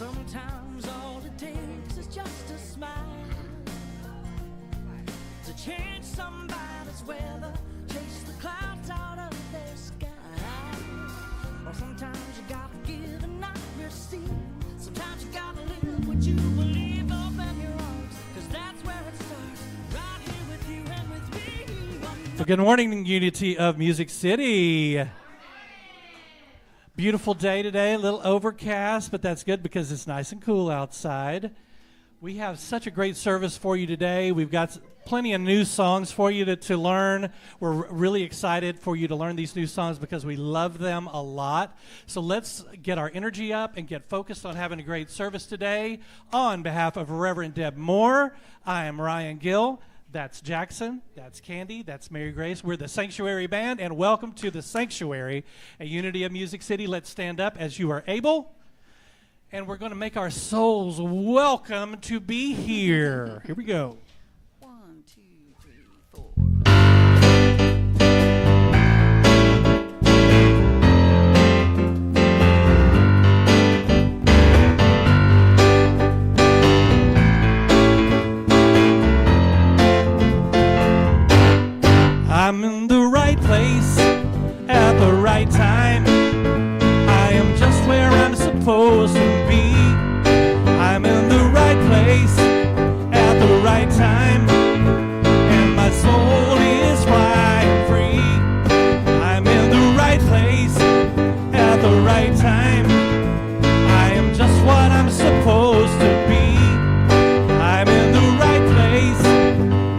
Sometimes all it takes is just a smile to change somebody's weather, chase the clouds out of their sky. Or sometimes you gotta give and not receive. Sometimes you gotta live what you believe, open your arms, 'cause that's where it starts, right here with you and with me. Well, good morning, Unity of Music City. Beautiful day today, a little overcast, but that's good because it's nice and cool outside. We have such a great service for you today. We've got plenty of new songs for you to learn. We're really excited for you to learn these new songs because we love them a lot. So let's get our energy up and get focused on having a great service today. On behalf of Reverend Deb Moore, I am Ryan Gill. That's Jackson, that's Candy, that's Mary Grace. We're the Sanctuary Band, and welcome to the Sanctuary at Unity of Music City. Let's stand up as you are able, and we're going to make our souls welcome to be here. Here we go. 1, 2, 3, 4. I'm in the right place at the right time. I am just where I'm supposed to be. I'm in the right place at the right time, and my soul is flying free. I'm in the right place at the right time. I am just what I'm supposed to be. I'm in the right place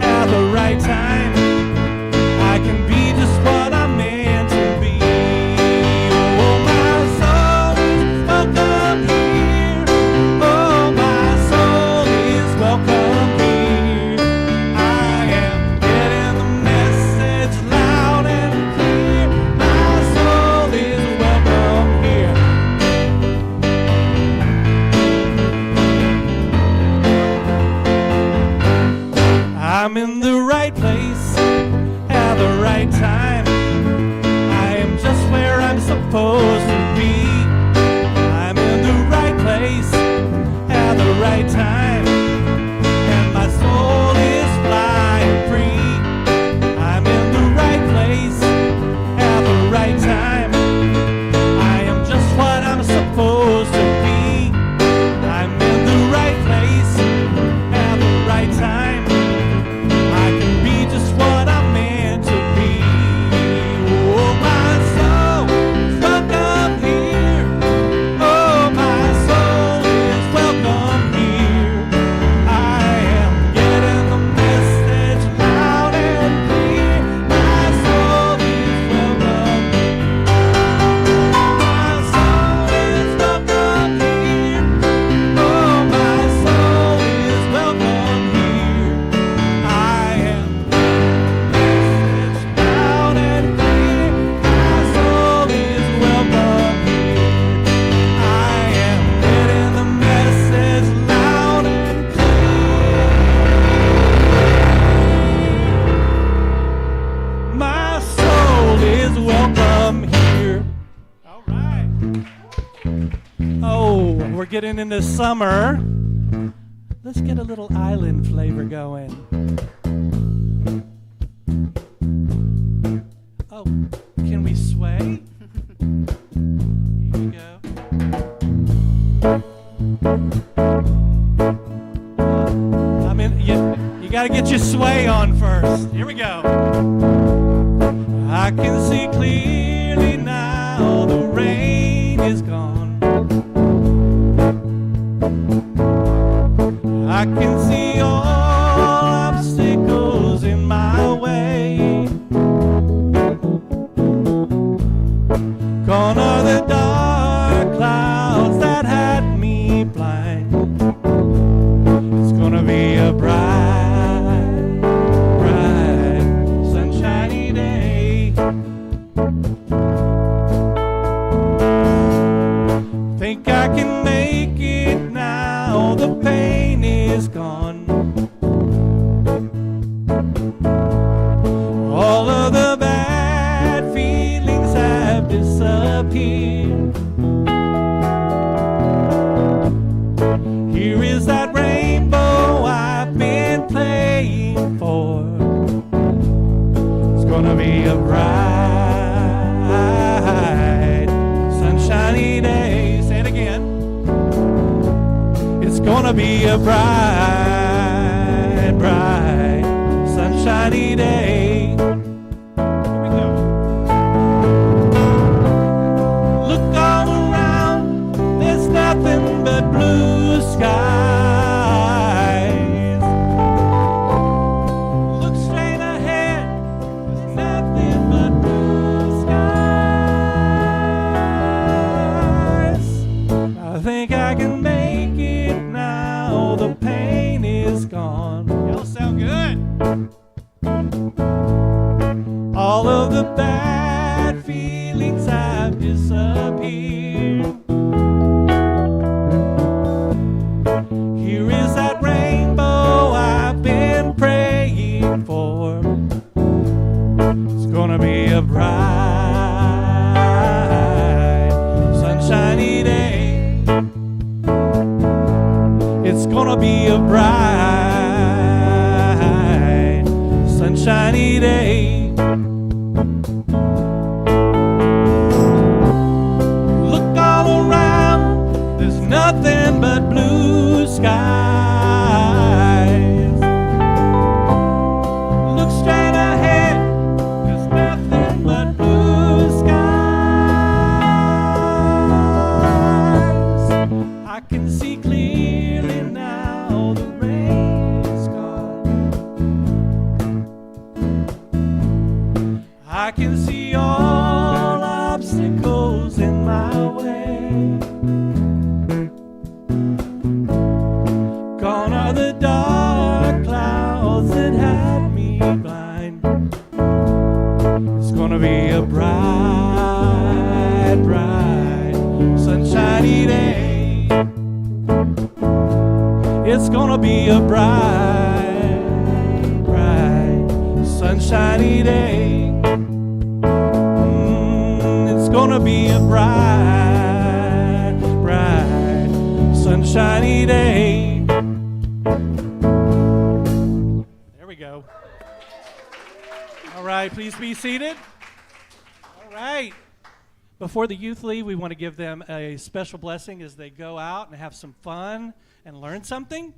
at the right time. I can be just what I'm meant to be. Oh, my soul is welcome here. Oh, my soul is welcome here. I am getting the message loud and clear. My soul is welcome here. I'm in the right place at the right time. I am just where I'm supposed to be. I'm in the right place at the right time, and my soul is flying free. I'm in the right place at the right time. I am just what I'm supposed to be. I'm in the right place at the right time. I can be just what I'm meant to be. Oh, my soul is welcome here. Oh, my soul is welcome here. I am getting the message loud and clear. My soul is welcome here. My soul is welcome here. Oh, my soul is welcome here. I am message loud and clear. My soul is welcome here. I am getting the message loud and clear. My soul is welcome here. All right. Oh, we're getting into summer. Let's get a little island flavor going. Oh, can we sway? Here we go. I mean, you got to get your sway on first. Here we go. I can see clearly now the rain is gone. I can see all obstacles in my way. Gone are the dark clouds that had me blind. It's gonna be a bright, bright, sunshiny day. be a bright, sunshiny day. Say it again. It's gonna be a bright, bright, sunshiny day. Here we go. Look all around, there's nothing but blue skies. Look straight ahead, there's nothing but blue skies. I think I can make it now, the pain is gone. Y'all sound good. All of the bad feelings have disappeared. Here is that rainbow I've been praying for. It's gonna be a bright, sunshiny day. It's gonna be a bright, sunshiny day. Look all around, there's nothing but blue skies. Look straight ahead, there's nothing but blue skies. I can see clearly now, the rain's gone. I can see all obstacles in my way. Gone are the dark clouds that had me blind. It's gonna be a bright, bright, sunshiny day. It's gonna be a bright, bright, sunshiny day. It's gonna be a bright, bright, sunshiny day. There we go. All right, please be seated. All right. Before the youth leave, we want to give them a special blessing as they go out and have some fun and learn something.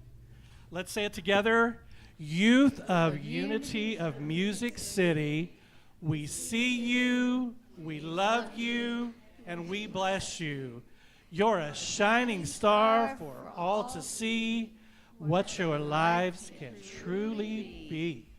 Let's say it together. Youth of Unity of Music City, we see you, we love you, and we bless you. You're a shining star for all to see what your lives can truly be.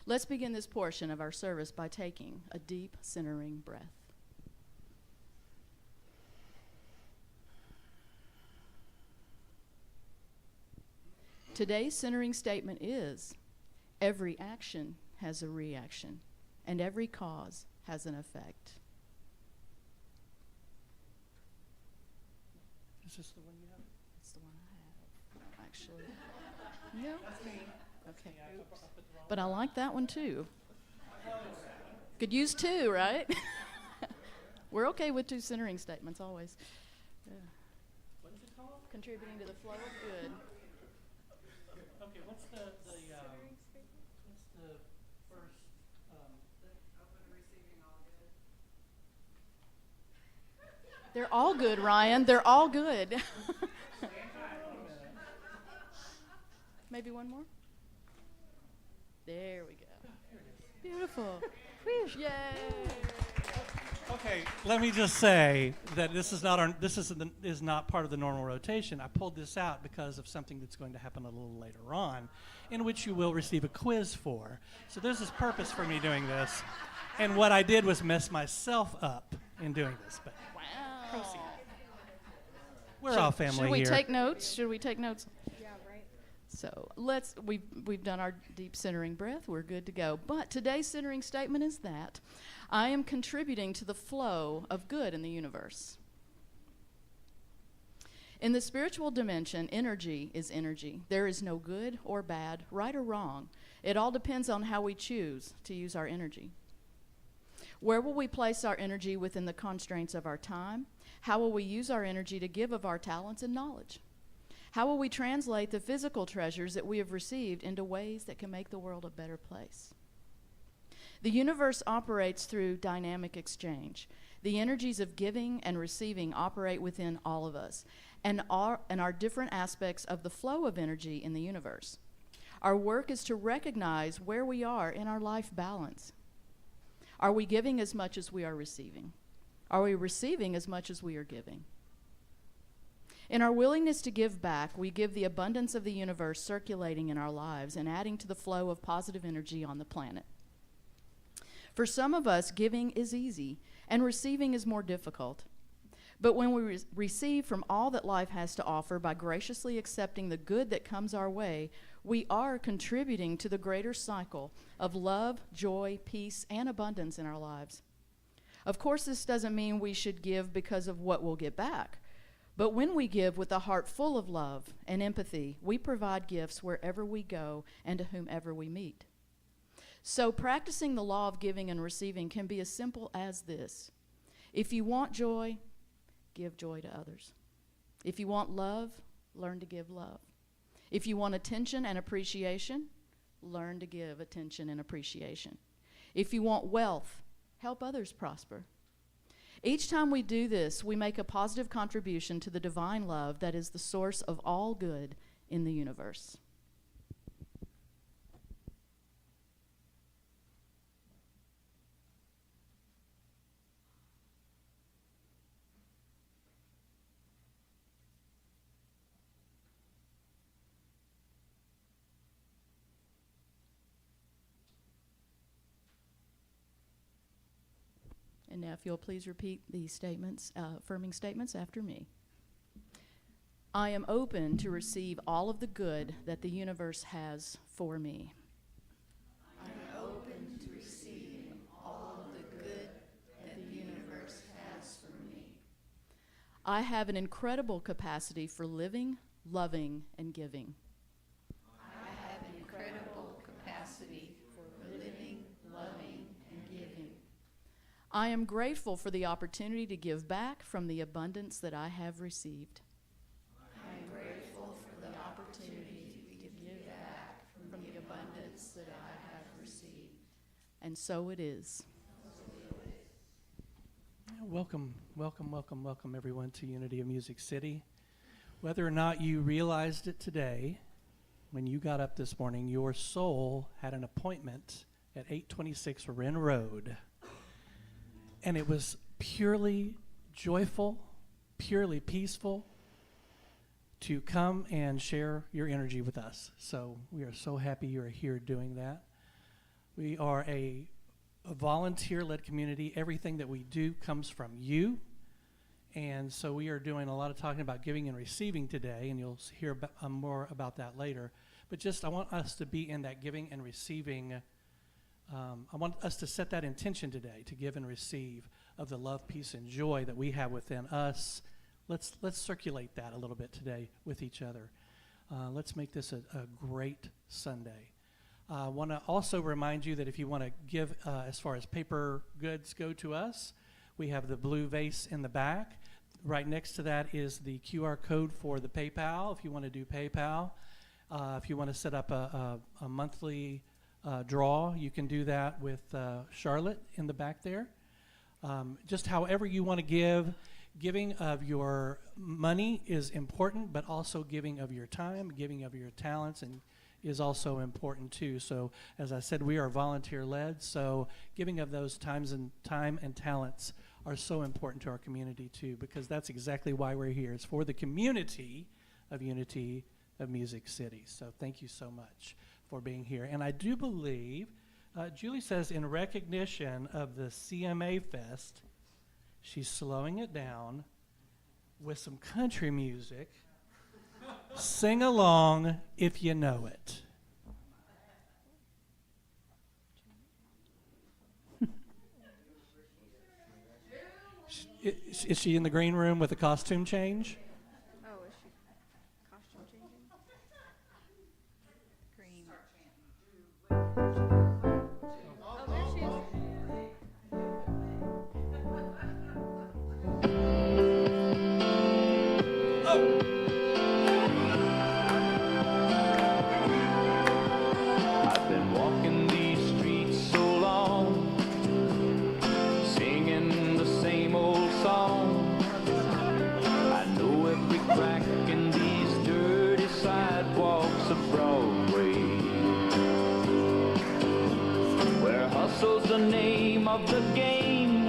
Let's begin this portion of our service by taking a deep, centering breath. Today's centering statement is, every action has a reaction, and every cause has an effect. Is this the one you have? That's the one I have, actually. No. That's me. Okay. Oops. But I like that one too. Could use two, right? We're okay with two centering statements always. Yeah. What is it called? Contributing to the flow of good. Okay, what's the first? Open, receiving, all good. They're all good, Ryan. They're all good. Maybe one more? There we go. Beautiful. Yay. Okay, let me just say that this is not part of the normal rotation. I pulled this out because of something that's going to happen a little later on, in which you will receive a quiz for. So there's this purpose for me doing this, and what I did was mess myself up in doing this. But Wow. we're all family Should we here. take notes? Should we take notes? Yeah, right. So we've done our deep centering breath. We're good to go. But today's centering statement is that I am contributing to the flow of good in the universe. In the spiritual dimension, energy is energy. There is no good or bad, right or wrong. It all depends on how we choose to use our energy. Where will we place our energy within the constraints of our time? How will we use our energy to give of our talents and knowledge? How will we translate the physical treasures that we have received into ways that can make the world a better place? The universe operates through dynamic exchange. The energies of giving and receiving operate within all of us and are different aspects of the flow of energy in the universe. Our work is to recognize where we are in our life balance. Are we giving as much as we are receiving? Are we receiving as much as we are giving? In our willingness to give back, we give the abundance of the universe circulating in our lives and adding to the flow of positive energy on the planet. For some of us, giving is easy and receiving is more difficult. But when we receive from all that life has to offer by graciously accepting the good that comes our way, we are contributing to the greater cycle of love, joy, peace, and abundance in our lives. Of course, this doesn't mean we should give because of what we'll get back. But when we give with a heart full of love and empathy, we provide gifts wherever we go and to whomever we meet. So practicing the law of giving and receiving can be as simple as this. If you want joy, give joy to others. If you want love, learn to give love. If you want attention and appreciation, learn to give attention and appreciation. If you want wealth, help others prosper. Each time we do this, we make a positive contribution to the divine love that is the source of all good in the universe. And now if you'll please repeat these statements, affirming statements after me. I am open to receive all of the good that the universe has for me. I am open to receive all of the good that the universe has for me. I have an incredible capacity for living, loving, and giving. I have an incredible capacity for living, loving, and giving. I am grateful for the opportunity to give back from the abundance that I have received. I am grateful for the opportunity to give back from the abundance that I have received. And so it is. Welcome, everyone to Unity of Music City. Whether or not you realized it today, when you got up this morning, your soul had an appointment at 826 Wren Road. And it was purely joyful, purely peaceful to come and share your energy with us. So we are so happy you are here doing that. We are a volunteer-led community. Everything that we do comes from you. And so we are doing a lot of talking about giving and receiving today, and you'll hear more about that later. But just I want us to be in that giving and receiving. I want us to set that intention today to give and receive of the love, peace, and joy that we have within us. Let's circulate that a little bit today with each other. Let's make this a great Sunday. I want to also remind you that if you want to give as far as paper goods go to us, we have the blue vase in the back. Right next to that is the QR code for the PayPal if you want to do PayPal. If you want to set up a monthly draw, you can do that with Charlotte in the back there. Just however you want to give. Giving of your money is important, but also giving of your time, giving of your talents, and is also important too. So as I said, we are volunteer-led, so giving of those time and talents are so important to our community too, because that's exactly why we're here. It's for the community of Unity of Music City. So thank you so much for being here. And I do believe, Julie says in recognition of the CMA Fest, she's slowing it down with some country music. Sing along if you know it. Is she in the green room with a costume change? Oh, is she costume changing? Green. Oh, there she is. I've been walking these streets so long, singing the same old song. I know every crack in these dirty sidewalks of Broadway, where hustle's the name of the game,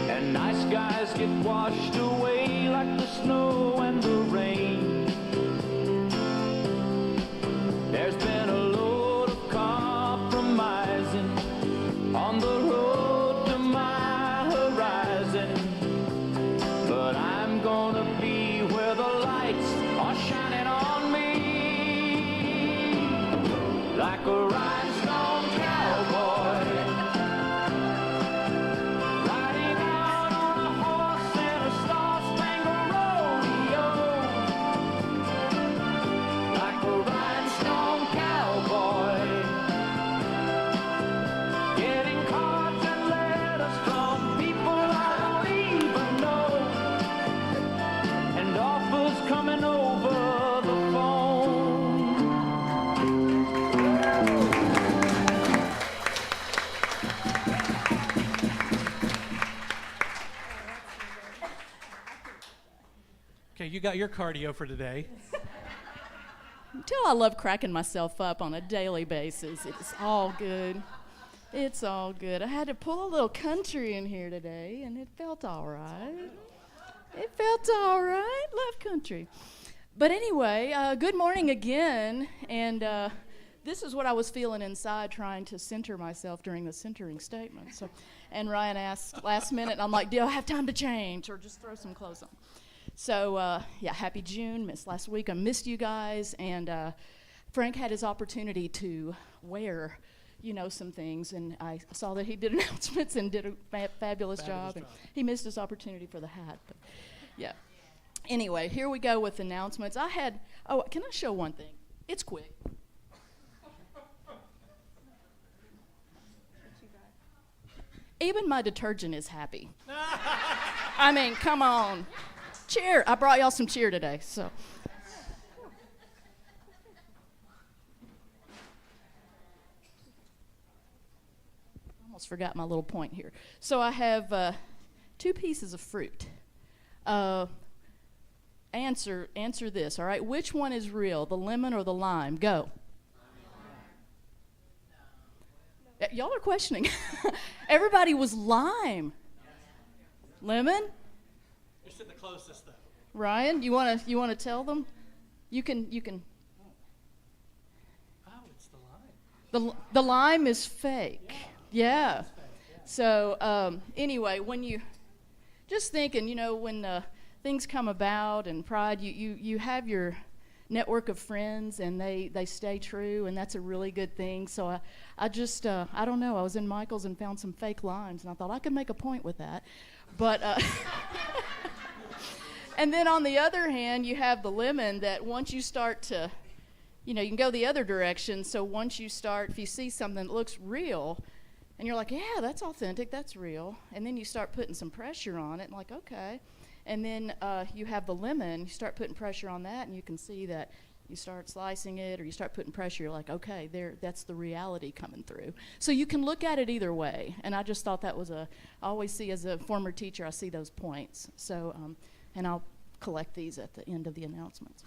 and nice guys get washed away like the snow and the rain. There's been a load of compromising on the road to my horizon, but I'm gonna be where the lights are shining on me, like a rhinestone cowboy, riding out on a horse in a star-spangled rodeo, like a rhinestone cowboy, getting cards and letters from people I don't even know, and offers coming over the phone. Okay, you got your cardio for today. Until I love cracking myself up on a daily basis. It's all good. It's all good. I had to pull a little country in here today, and it felt all right. It felt all right. Love country. But anyway, good morning again. And this is what I was feeling inside trying to center myself during the centering statement. So, and Ryan asked last minute, and I'm like, do I have time to change or just throw some clothes on? So, yeah, happy June. Missed last week. I missed you guys. And Frank had his opportunity to wear, some things. And I saw that he did announcements and did a fabulous job. And he missed his opportunity for the hat. But, yeah. Anyway, here we go with announcements. Can I show one thing? It's quick. Even my detergent is happy. I mean, come on. Cheer. I brought y'all some cheer today, so. Almost forgot my little point here. So I have 2 pieces of fruit. Answer this, all right? Which one is real, the lemon or the lime? Go. Y'all are questioning. Everybody was lime. Lemon? You're sitting the closest, though. Ryan, you wanna tell them? You can. Oh, it's the lime. The lime is fake. Yeah. So anyway, when you just thinking, when things come about and pride, you have your network of friends and they stay true, and that's a really good thing. So I just I don't know. I was in Michael's and found some fake limes, and I thought I could make a point with that, but. And then on the other hand, you have the lemon that once you start to, you can go the other direction. So once you start, if you see something that looks real, and you're like, yeah, that's authentic, that's real. And then you start putting some pressure on it, and like, okay. And then you have the lemon, you start putting pressure on that, and you can see that you start slicing it or you start putting pressure, you're like, okay, that's the reality coming through. So you can look at it either way. And I just thought that was I always see as a former teacher, I see those points. So, and I'll collect these at the end of the announcements.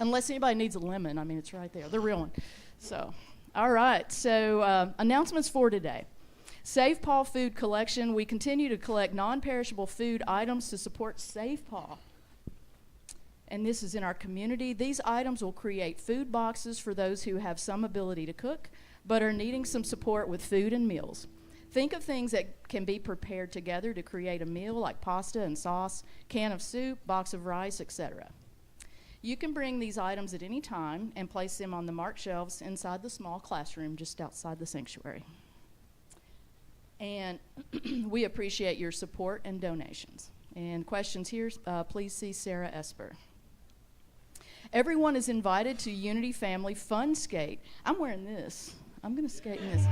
Unless anybody needs a lemon, it's right there, the real one. So, all right, so announcements for today. Save Paw Food Collection. We continue to collect non-perishable food items to support Save Paw. And this is in our community. These items will create food boxes for those who have some ability to cook, but are needing some support with food and meals. Think of things that can be prepared together to create a meal, like pasta and sauce, can of soup, box of rice, etc. You can bring these items at any time and place them on the marked shelves inside the small classroom just outside the sanctuary. And we appreciate your support and donations. And questions here, please see Sarah Esper. Everyone is invited to Unity Family Fun Skate. I'm wearing this. I'm going to skate in this.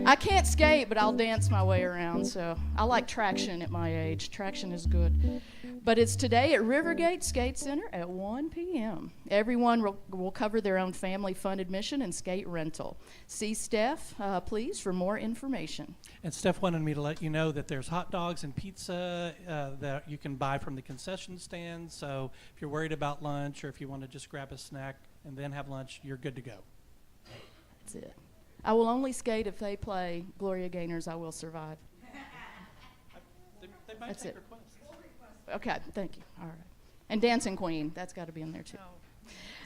I can't skate, but I'll dance my way around. So I like traction at my age. Traction is good. But it's today at Rivergate Skate Center at 1 p.m. Everyone will cover their own family fun admission and skate rental. See Steph, please, for more information. And Steph wanted me to let you know that there's hot dogs and pizza that you can buy from the concession stand. So if you're worried about lunch or if you want to just grab a snack and then have lunch, you're good to go. That's it. I will only skate if they play Gloria Gaynor's I Will Survive. They might That's take it. requests. Okay, thank you. All right. And Dancing Queen, that's got to be in there too.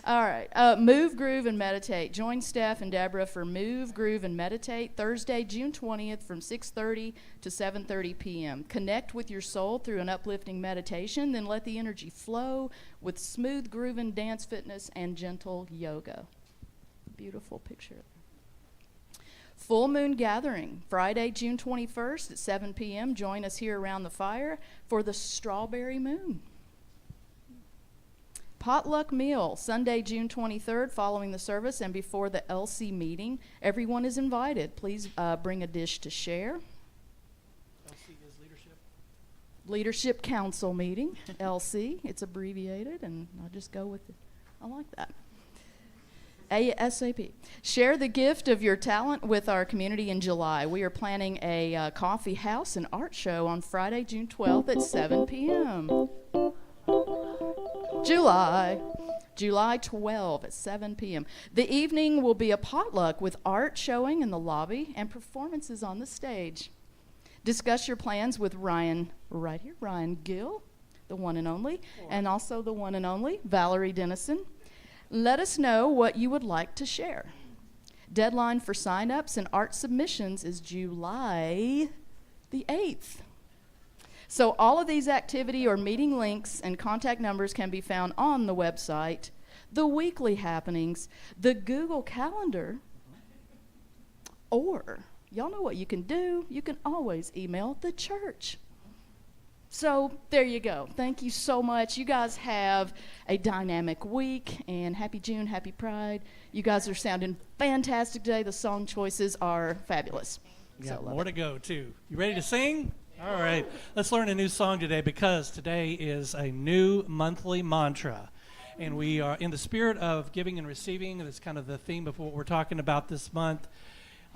All right. Move, Groove, and Meditate. Join Steph and Deborah for Move, Groove, and Meditate Thursday, June 20th from 6:30 to 7:30 p.m. Connect with your soul through an uplifting meditation, then let the energy flow with smooth grooving dance fitness and gentle yoga. Beautiful picture. Full Moon Gathering, Friday, June 21st at 7 p.m. Join us here around the fire for the Strawberry Moon. Potluck Meal, Sunday, June 23rd, following the service and before the LC meeting. Everyone is invited. Please bring a dish to share. LC is leadership. Leadership Council meeting, LC. It's abbreviated, and I'll just go with it. I like that. ASAP. Share the gift of your talent with our community in July. We are planning a coffee house and art show on Friday, June 12th at 7 p.m. July 12 at 7 p.m. The evening will be a potluck with art showing in the lobby and performances on the stage. Discuss your plans with Ryan, right here, Ryan Gill, the one and only, and also the one and only Valerie Dennison. Let us know what you would like to share. Deadline for sign-ups and art submissions is July the 8th. So all of these activity or meeting links and contact numbers can be found on the website, the weekly happenings, the Google Calendar, or y'all know what you can do. You can always email the church. So there you go. Thank you so much. You guys have a dynamic week, and happy June, happy Pride. You guys are sounding fantastic today. The song choices are fabulous. Yeah, So more to go, too. You ready to sing? All right. Let's learn a new song today because today is a new monthly mantra. And we are in the spirit of giving and receiving. That's kind of the theme of what we're talking about this month.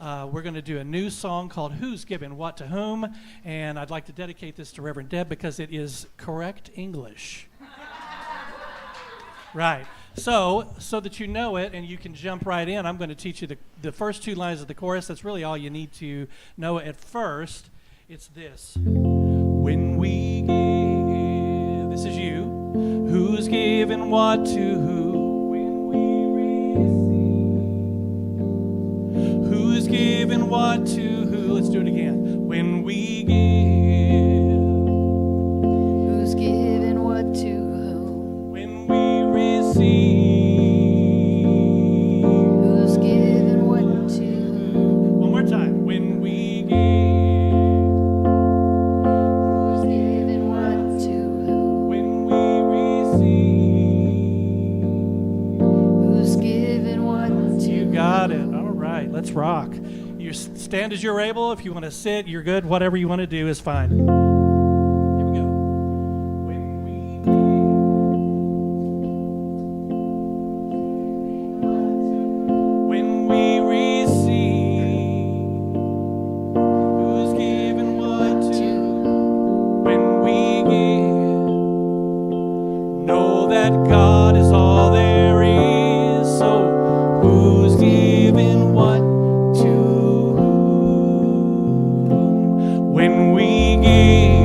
We're going to do a new song called Who's Giving What to Whom, and I'd like to dedicate this to Reverend Deb because it is correct English. Right. So that you know it and you can jump right in, I'm going to teach you the first two lines of the chorus. That's really all you need to know at first. It's this. When we give, this is you. Who's giving what to who? When we receive. Who's giving what to who? Let's do it again. When we give. Who's giving what to whom? When we receive. Who's giving what to whom? One more time. When we give. Who's giving what to whom? When we receive. Who's giving what to You got it. All right. Let's rock. You stand as you're able. If you want to sit, you're good. Whatever you want to do is fine. Here we go. When we When we receive, who's giving what to? When we give, know that God is all there is. So who's giving what to whom? When we give.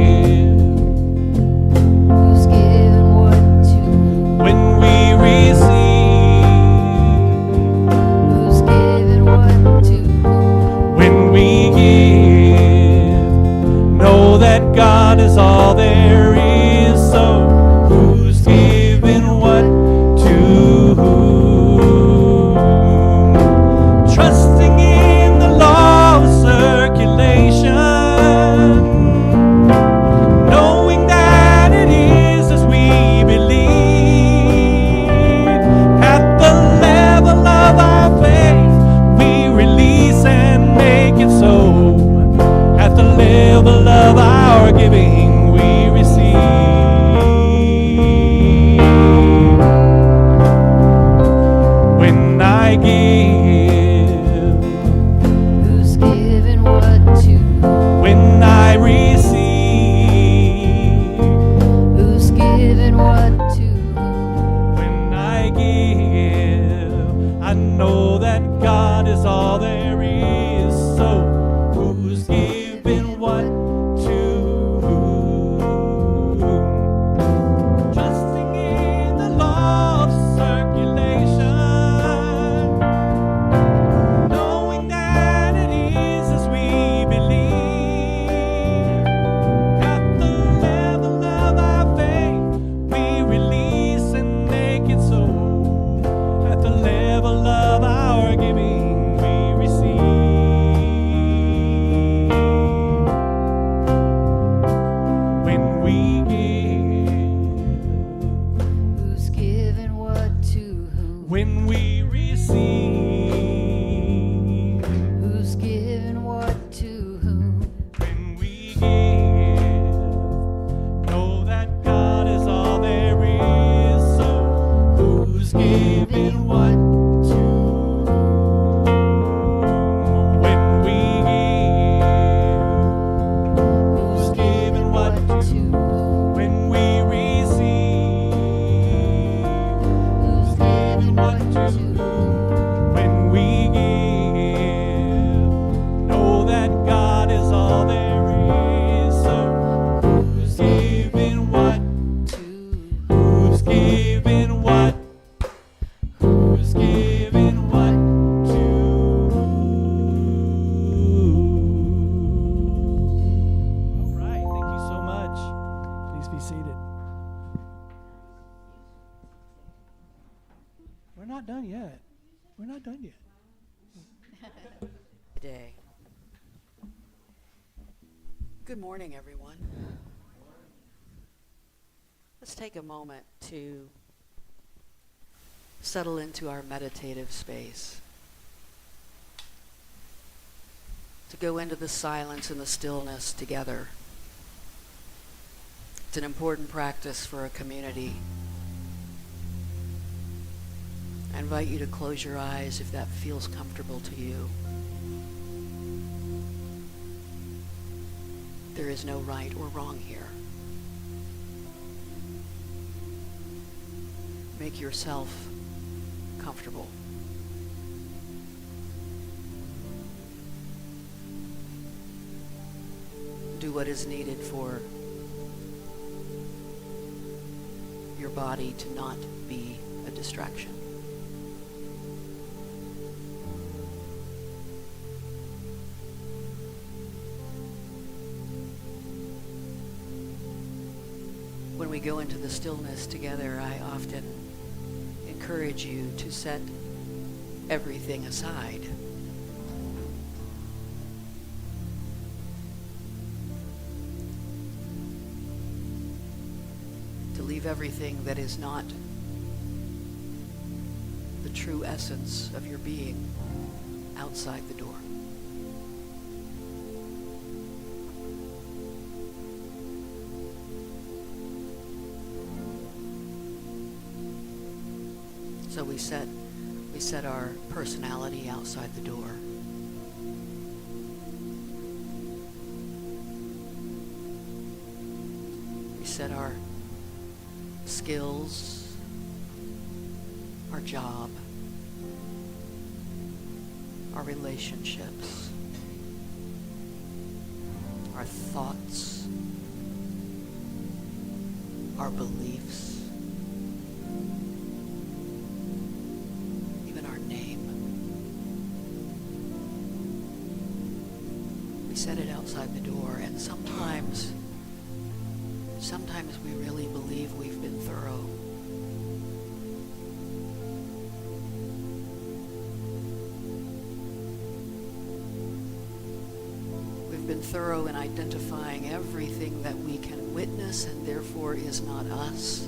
giving we receive. When I give, Who's given what to whom? when I receive, Who's given what to whom? when I give, I know that God is all there is. So who's giving what to whom? Trusting in the law of circulation, knowing that it is as we believe. At the level of our faith, we release and make it so. At the level of our giving, we receive. When we give, Who's given what to whom? when we receive, Who's given what to whom? when we give, know that God is all there is. So who's giving what to whom? When we give, Who's giving what to whom? when we receive, Who's given what what to to whom? when we give, know that God is all there is. So who's giving what? Who's giving what? Who's giving what to whom? All right, thank you so much. Please be seated. We're not done yet. We're not done yet. Day. Good morning, everyone. Let's take a moment to settle into our meditative space, to go into the silence and the stillness together. It's an important practice for a community. I invite you to close your eyes if that feels comfortable to you. There is no right or wrong here. Make yourself comfortable. Do what is needed for your body to not be a distraction. When we go into the stillness together, I often encourage you to set everything aside. To leave everything that is not the true essence of your being outside the door. So we set our personality outside the door. We set our skills, our job, our relationships, our thoughts, our beliefs, even our name. We set it outside the door, and sometimes we really believe we've been thorough. We've been thorough in identifying everything that we can witness and therefore is not us.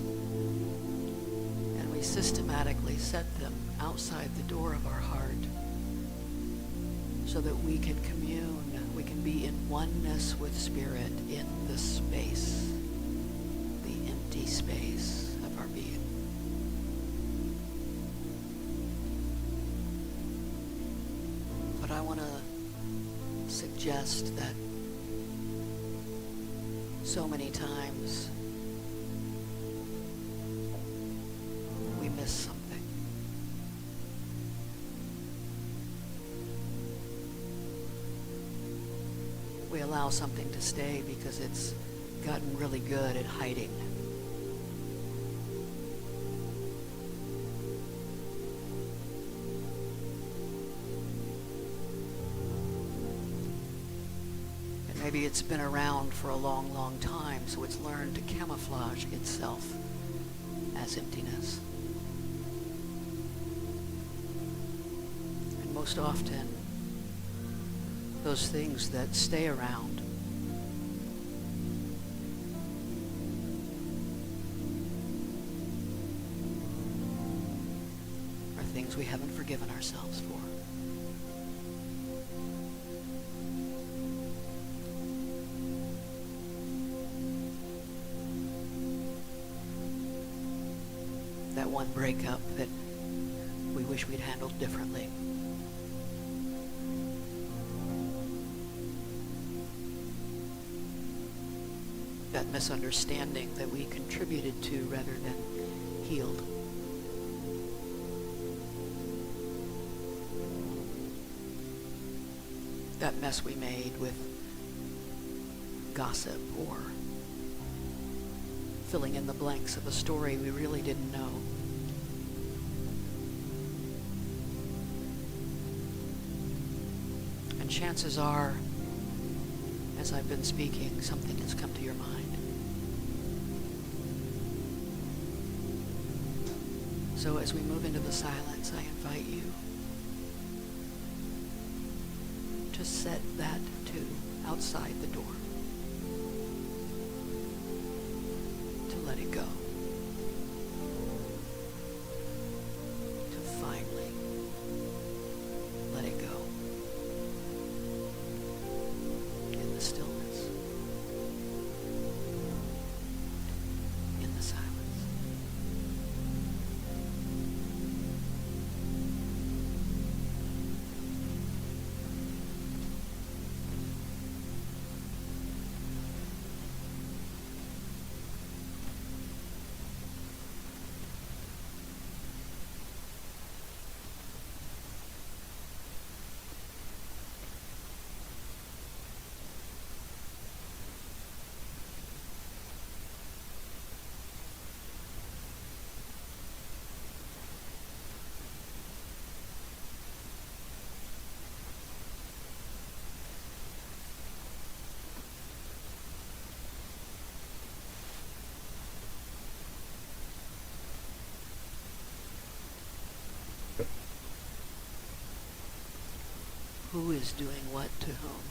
And we systematically set them outside the door of our heart so that we can commune we can be in oneness with Spirit in the space, the empty space of our being. But I want to suggest that so many times we miss something. We allow something to stay because it's gotten really good at hiding. And maybe it's been around for a long, long time, so it's learned to camouflage itself as emptiness. And most often, those things that stay around are things we haven't forgiven ourselves for. That one breakup that we wish we'd handled differently. That misunderstanding that we contributed to rather than healed. That mess we made with gossip or filling in the blanks of a story we really didn't know. And chances are, as I've been speaking, something has come to your mind. So as we move into the silence, I invite you to set that too outside the door. To let it go. To finally let it go. In the stillness. In the silence. Who is doing what to whom?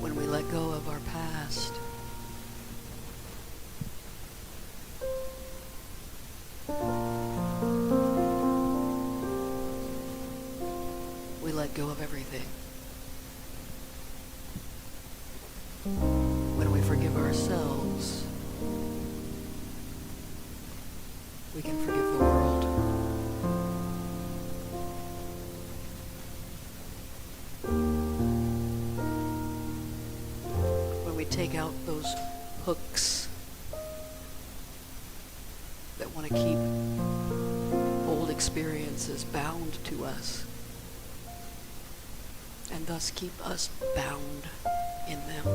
When we let go of our past, we let go of everything. When we forgive ourselves, we can forgive the world. When we take out those hooks that want to keep old experiences bound to us, and thus keep us bound in them.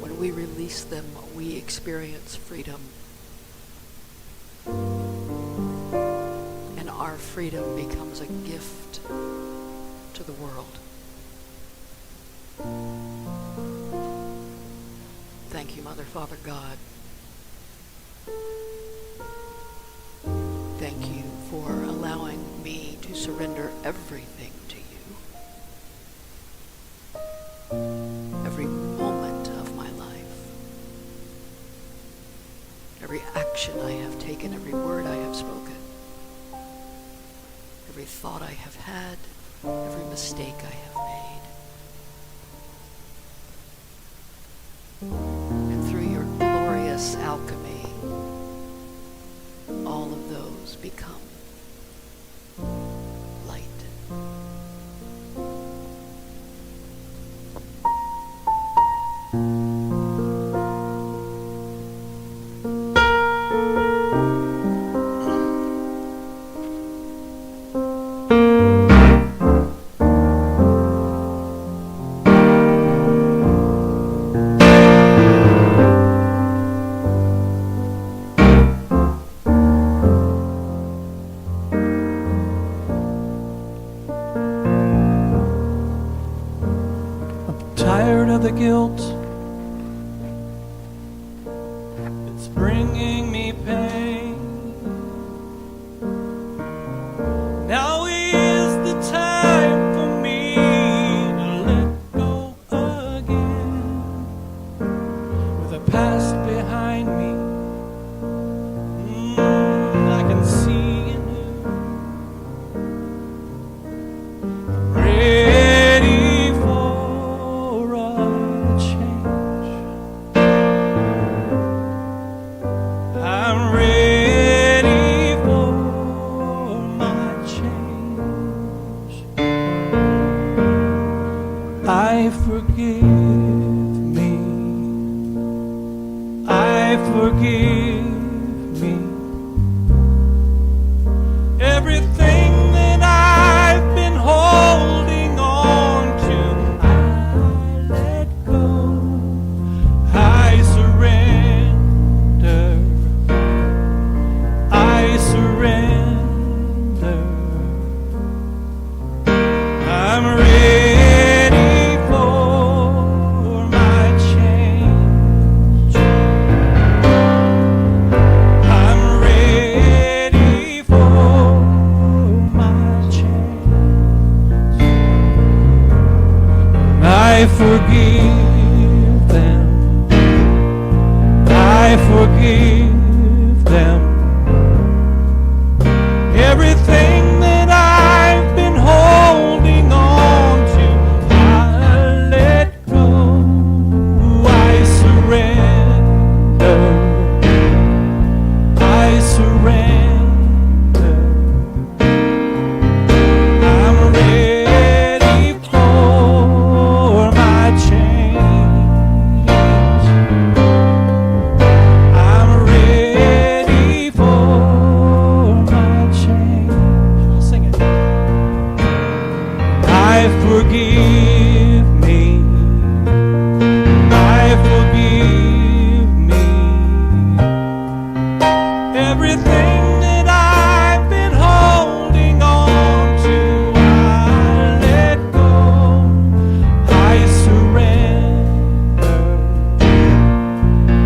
When we release them, we experience freedom. And our freedom becomes a gift to the world. Thank you, Mother, Father, God. Thank you for allowing me to surrender everything to you. Every moment of my life. every action I have taken, every word I have spoken, every thought I have had, every mistake I have made. And through your glorious alchemy, all of those become light. Tired of the guilt, it's bringing me pain. Now is the time for me to let go again. With the past behind me, I can see anew. Ready for a change. I'm ready for my change. I forgive me. I forgive me. Everything that I've been holding on to, I let go. I surrender. I surrender. I'm ready for my change. I'm ready for my change. I forgive them. I forgive them. Everything that I've been holding on to, I let go. I surrender. I surrender. I'm ready for my change. I'm ready for my change. I'll sing it. I forgive me. I forgive me. Everything that I've been holding on to, I let go. I surrender.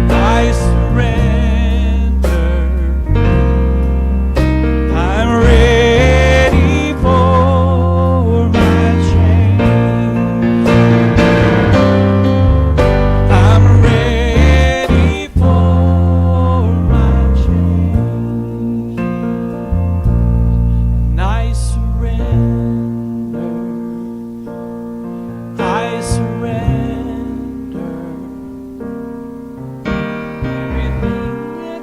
I surrender. I'm ready for my change. I'm ready for my change. And I surrender. I surrender. Everything that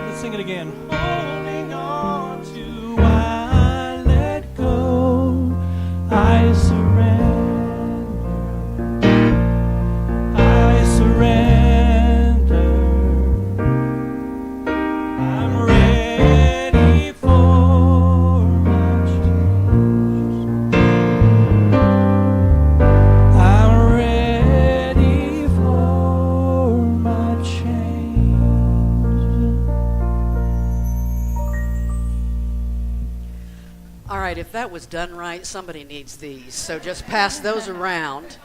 let's sing it again. Holding on to, I let go. I surrender. I surrender. I'm ready for my change. I'm ready for my change. All right, if that was done right, somebody needs these. So just pass those around.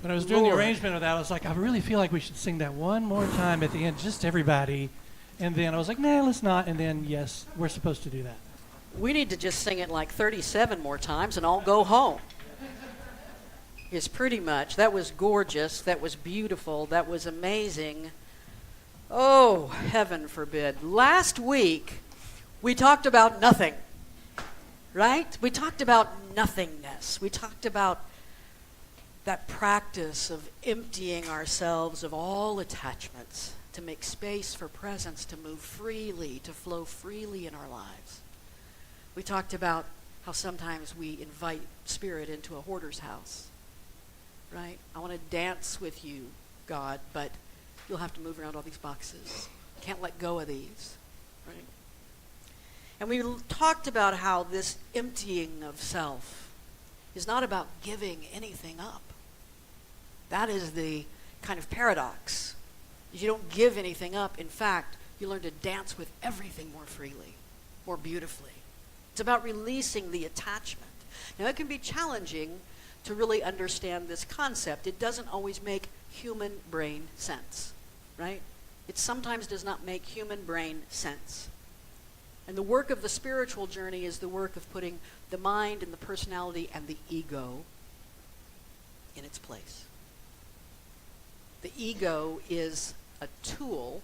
When I was doing the Lord. arrangement of that, I was like, I really feel like we should sing that one more time at the end, just everybody. And then I was like, nah, let's not. And then, yes, we're supposed to do that. We need to just sing it like 37 more times and all go home. It's pretty much. That was gorgeous. That was beautiful. That was amazing. Oh, heaven forbid. Last week, we talked about nothing, right? We talked about nothingness. We talked about that practice of emptying ourselves of all attachments to make space for presence to move freely, to flow freely in our lives. We talked about how sometimes we invite spirit into a hoarder's house, right? I want to dance with you, God, but you'll have to move around all these boxes. Can't let go of these, right? And we talked about how this emptying of self is not about giving anything up. That is the kind of paradox. You don't give anything up. In fact, you learn to dance with everything more freely, more beautifully. It's about releasing the attachment. Now, it can be challenging to really understand this concept. It doesn't always make human brain sense, right? It sometimes does not make human brain sense. And the work of the spiritual journey is the work of putting the mind and the personality and the ego in its place. The ego is a tool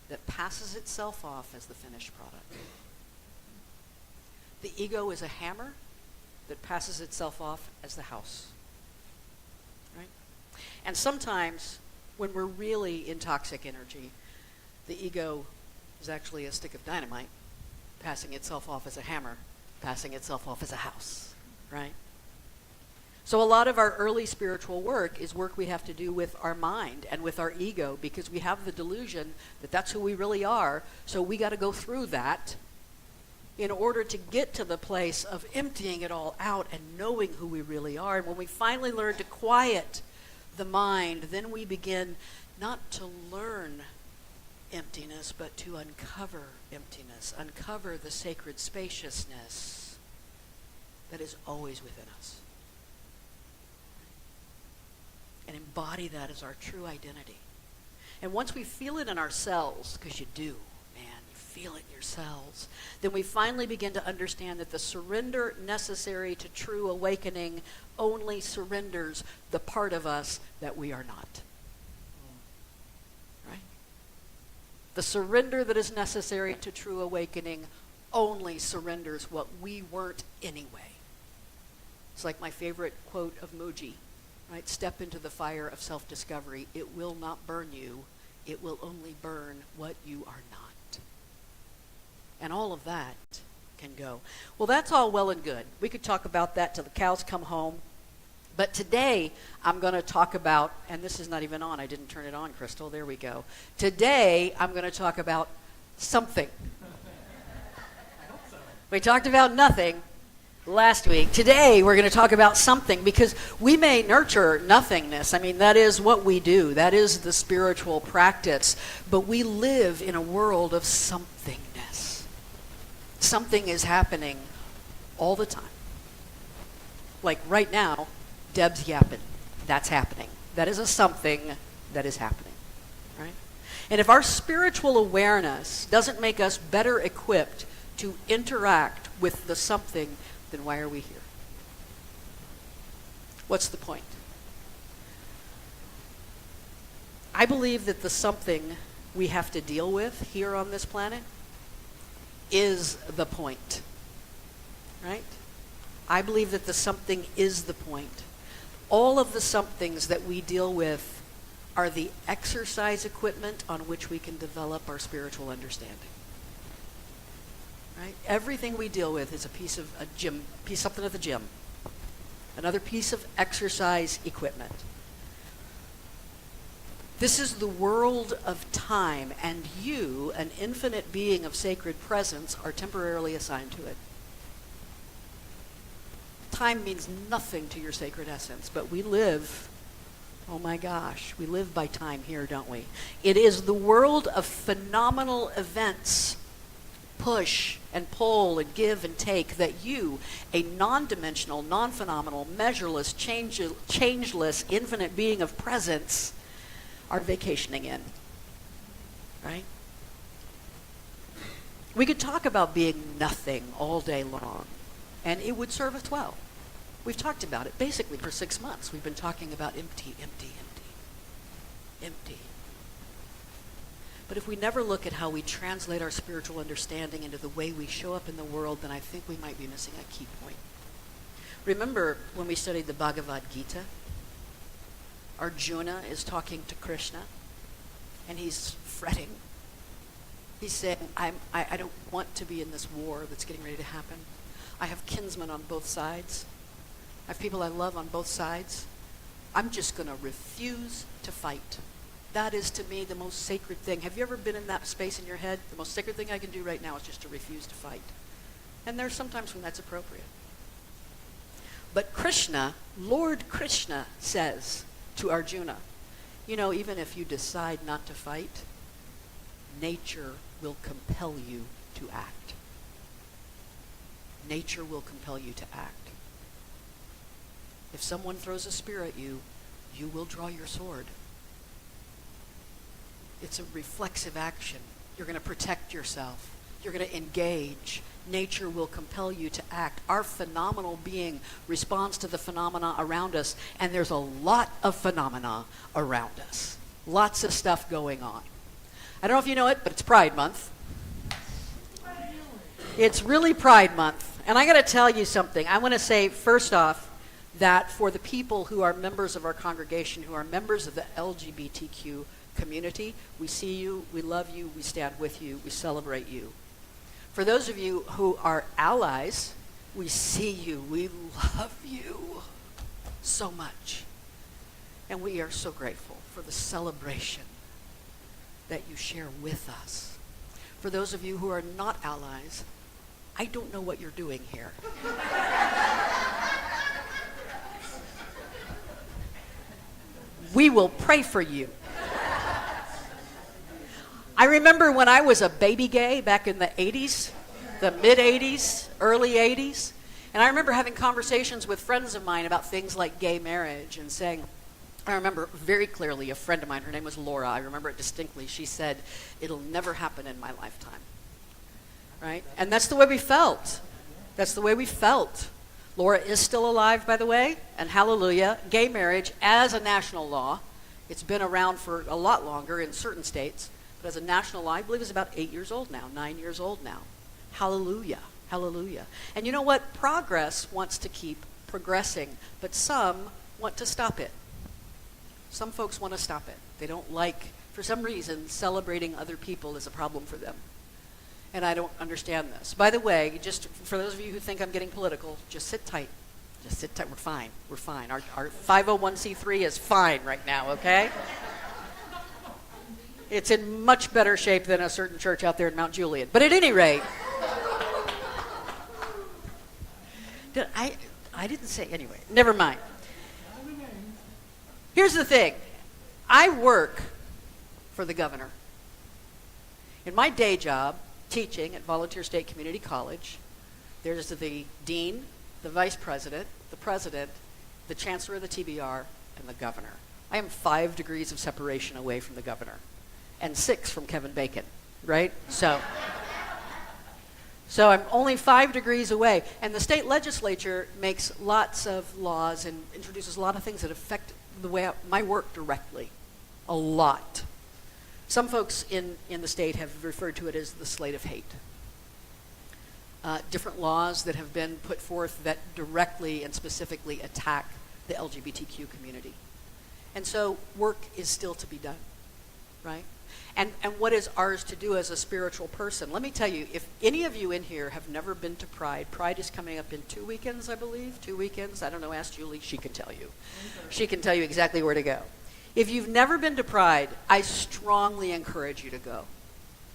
that passes itself off as the finished product. The ego is a hammer that passes itself off as the house. Right? And sometimes, when we're really in toxic energy, the ego is actually a stick of dynamite, passing itself off as a hammer, passing itself off as a house. Right? So a lot of our early spiritual work is work we have to do with our mind and with our ego, because we have the delusion that that's who we really are. So we got to go through that in order to get to the place of emptying it all out and knowing who we really are. And when we finally learn to quiet the mind, then we begin not to learn emptiness, but to uncover emptiness, uncover the sacred spaciousness that is always within us. And embody that as our true identity. And once we feel it in our cells, because you do, man, you feel it in your cells, then we finally begin to understand that the surrender necessary to true awakening only surrenders the part of us that we are not. Right? The surrender that is necessary to true awakening only surrenders what we weren't anyway. It's like my favorite quote of Muji. Right? Step into the fire of self-discovery. It will not burn you. It will only burn what you are not. And all of that can go. Well, that's all well and good. We could talk about that till the cows come home. But today, I'm going to talk about, and this is not even on. I didn't turn it on, Crystal. There we go. Today, I'm going to talk about something. We talked about nothing last week. Today, we're going to talk about something, because we may nurture nothingness. I mean, that is what we do. That is the spiritual practice. But we live in a world of somethingness. Something is happening all the time. Like right now, Deb's yapping. That's happening. That is a something that is happening. Right? And if our spiritual awareness doesn't make us better equipped to interact with the something, then why are we here? What's the point? I believe that the something we have to deal with here on this planet is the point. Right? I believe that the something is the point. All of the somethings that we deal with are the exercise equipment on which we can develop our spiritual understanding. Right? Everything we deal with is a piece of a gym, something at the gym. Another piece of exercise equipment. This is the world of time, and you, an infinite being of sacred presence, are temporarily assigned to it. Time means nothing to your sacred essence, but we live, oh my gosh, we live by time here, don't we? It is the world of phenomenal events, push and pull and give and take, that you, a non-dimensional, non-phenomenal, measureless, changeless, infinite being of presence, are vacationing in. Right? We could talk about being nothing all day long, and it would serve us well. We've talked about it basically for 6 months. We've been talking about empty, empty, empty, empty. But if we never look at how we translate our spiritual understanding into the way we show up in the world, then I think we might be missing a key point. Remember when we studied the Bhagavad Gita? Arjuna is talking to Krishna, and he's fretting. He's saying, I don't want to be in this war that's getting ready to happen. I have kinsmen on both sides. I have people I love on both sides. I'm just going to refuse to fight. That is, to me, the most sacred thing. Have you ever been in that space in your head? The most sacred thing I can do right now is just to refuse to fight. And there's sometimes when that's appropriate. But Krishna, Lord Krishna, says to Arjuna, you know, even if you decide not to fight, nature will compel you to act. Nature will compel you to act. If someone throws a spear at you, you will draw your sword. It's a reflexive action. You're going to protect yourself. You're going to engage. Nature will compel you to act. Our phenomenal being responds to the phenomena around us, and there's a lot of phenomena around us. Lots of stuff going on. I don't know if you know it, but it's Pride Month. It's really Pride Month. And I got to tell you something. I want to say, first off, that for the people who are members of our congregation, who are members of the LGBTQ community, we see you, we love you, we stand with you, we celebrate you. For those of you who are allies, we see you, we love you so much. And we are so grateful for the celebration that you share with us. For those of you who are not allies, I don't know what you're doing here. We will pray for you. I remember when I was a baby gay back in the 80s, the mid-80s, early 80s, and I remember having conversations with friends of mine about things like gay marriage and saying, I remember very clearly a friend of mine, her name was Laura, I remember it distinctly, she said, it'll never happen in my lifetime. Right? And that's the way we felt. That's the way we felt. Laura is still alive, by the way, and hallelujah, gay marriage as a national law, it's been around for a lot longer in certain states, but as a national law, I believe it's about 8 years old now, 9 years old now. Hallelujah, hallelujah. And you know what? Progress wants to keep progressing, but some want to stop it. Some folks want to stop it. They don't like, for some reason, celebrating other people is a problem for them. And I don't understand this. By the way, just for those of you who think I'm getting political, just sit tight. Just sit tight. We're fine. We're fine. Our 501c3 is fine right now, okay? It's in much better shape than a certain church out there in Mount Juliet. But at any rate, I didn't say, anyway, never mind. Here's the thing. I work for the governor. In my day job, teaching at Volunteer State Community College, there's the dean, the vice president, the chancellor of the TBR, and the governor. I am 5 degrees of separation away from the governor, and 6 from Kevin Bacon, right? So I'm only 5 degrees away, and the state legislature makes lots of laws and introduces a lot of things that affect the way my work directly, a lot. Some folks in the state have referred to it as the slate of hate. Different laws that have been put forth that directly and specifically attack the LGBTQ community. And so work is still to be done, right? And what is ours to do as a spiritual person? Let me tell you, if any of you in here have never been to Pride, Pride is coming up in 2 weekends, I believe. 2 weekends. I don't know. Ask Julie. She can tell you. She can tell you exactly where to go. If you've never been to Pride, I strongly encourage you to go.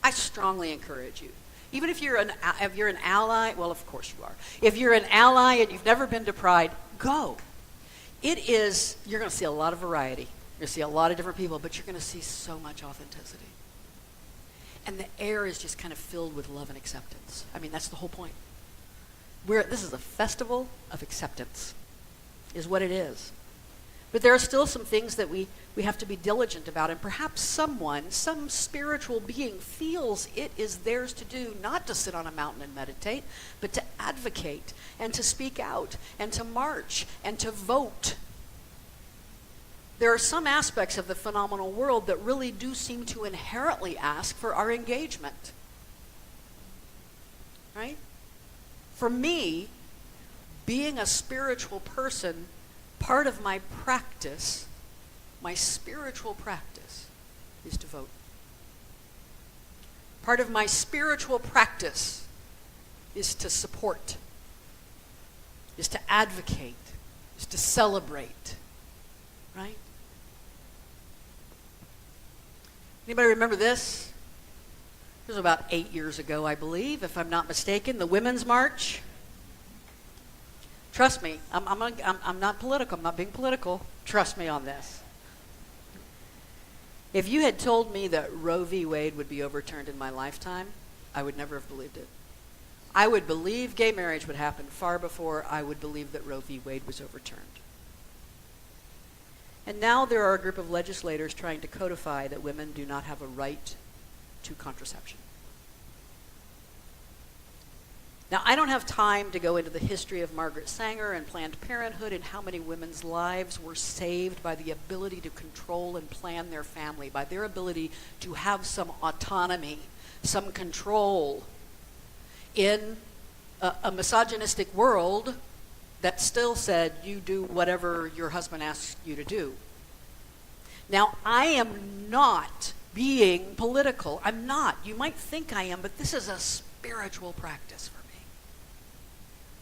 I strongly encourage you. Even if you're an ally, well, of course you are. If you're an ally and you've never been to Pride, go. It is, you're going to see a lot of variety. You're going to see a lot of different people, but you're going to see so much authenticity. And the air is just kind of filled with love and acceptance. I mean, that's the whole point. This is a festival of acceptance, is what it is. But there are still some things that we have to be diligent about, and perhaps some spiritual being feels it is theirs to do, not to sit on a mountain and meditate, but to advocate and to speak out and to march and to vote. there are some aspects of the phenomenal world that really do seem to inherently ask for our engagement. Right? For me, being a spiritual person, part of my practice, my spiritual practice, is to vote. Part of my spiritual practice is to support, is to advocate, is to celebrate. Right? Anybody remember this? It was about 8 years ago, I believe, if I'm not mistaken, the Women's March. Trust me, I'm not political. I'm not being political. Trust me on this. If you had told me that Roe v. Wade would be overturned in my lifetime, I would never have believed it. I would believe gay marriage would happen far before I would believe that Roe v. Wade was overturned. And now there are a group of legislators trying to codify that women do not have a right to contraception. Now, I don't have time to go into the history of Margaret Sanger and Planned Parenthood and how many women's lives were saved by the ability to control and plan their family, by their ability to have some autonomy, some control in a misogynistic world that still said, you do whatever your husband asks you to do. Now, I am not being political. I'm not. You might think I am, but this is a spiritual practice for me.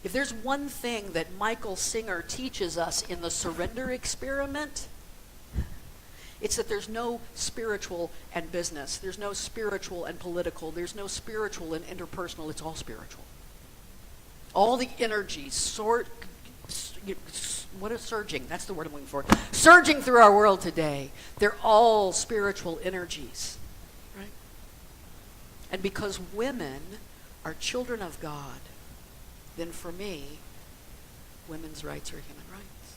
If there's one thing that Michael Singer teaches us in the surrender experiment, it's that there's no spiritual and business. There's no spiritual and political. There's no spiritual and interpersonal. It's all spiritual. All the energies what is surging? That's the word I'm looking for. Surging through our world today. They're all spiritual energies. Right? And because women are children of God, then for me, women's rights are human rights.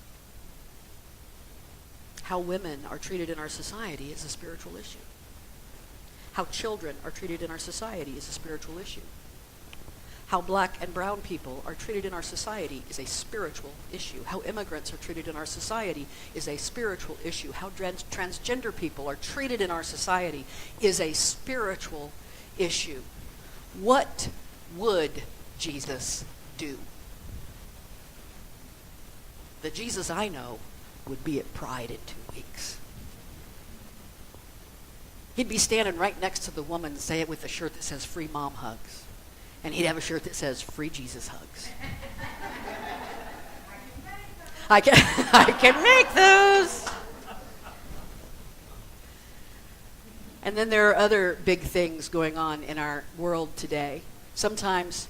How women are treated in our society is a spiritual issue. How children are treated in our society is a spiritual issue. How black and brown people are treated in our society is a spiritual issue. How immigrants are treated in our society is a spiritual issue. How transgender people are treated in our society is a spiritual issue. What would Jesus do? The Jesus I know would be at Pride in 2 weeks. He'd be standing right next to the woman, say it with a shirt that says "Free Mom Hugs." And he'd have a shirt that says "Free Jesus Hugs." I can make those. And then there are other big things going on in our world today. Sometimes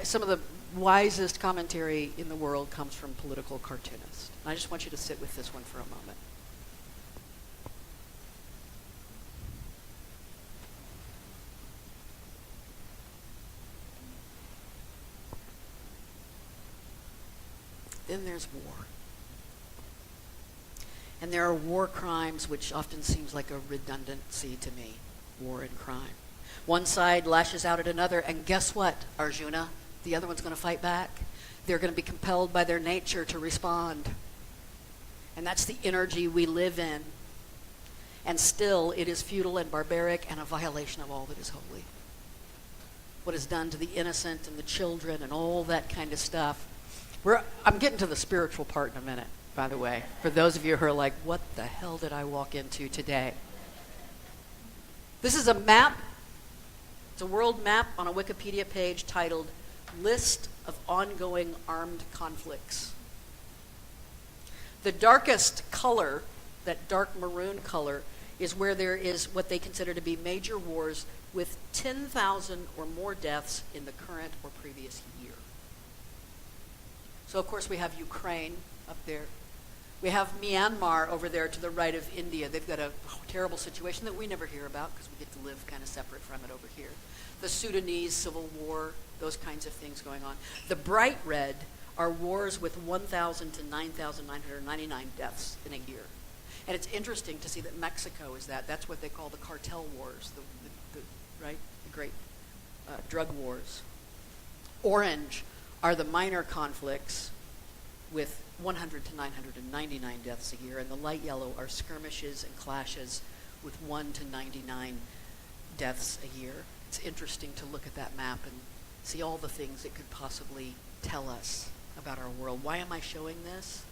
some of the wisest commentary in the world comes from political cartoonists. And I just want you to sit with this one for a moment. Then there's war. And there are war crimes, which often seems like a redundancy to me. War and crime. One side lashes out at another, and guess what, Arjuna? The other one's going to fight back. They're going to be compelled by their nature to respond. And that's the energy we live in. And still, it is futile and barbaric and a violation of all that is holy. What is done to the innocent and the children and all that kind of stuff. I'm getting to the spiritual part in a minute, by the way, for those of you who are like, what the hell did I walk into today? This is a map. It's a world map on a Wikipedia page titled List of Ongoing Armed Conflicts. The darkest color, that dark maroon color, is where there is what they consider to be major wars with 10,000 or more deaths in the current or previous year. So, of course, we have Ukraine up there. We have Myanmar over there to the right of India. They've got a terrible situation that we never hear about because we get to live kind of separate from it over here. The Sudanese civil war, those kinds of things going on. The bright red are wars with 1,000 to 9,999 deaths in a year. And it's interesting to see that Mexico is that. That's what they call the cartel wars, right? The great drug wars. Orange are the minor conflicts with 100 to 999 deaths a year, and the light yellow are skirmishes and clashes with 1 to 99 deaths a year. It's interesting to look at that map and see all the things it could possibly tell us about our world. Why am I showing this?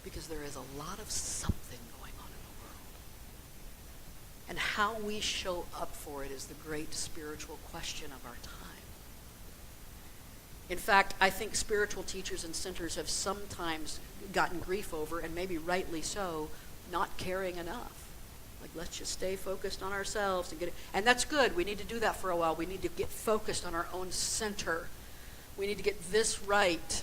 Because there is a lot of something going on in the world. And how we show up for it is the great spiritual question of our time. In fact, I think spiritual teachers and centers have sometimes gotten grief over, and maybe rightly so, not caring enough. Like, let's just stay focused on ourselves and get it. And that's good. We need to do that for a while. We need to get focused on our own center. We need to get this right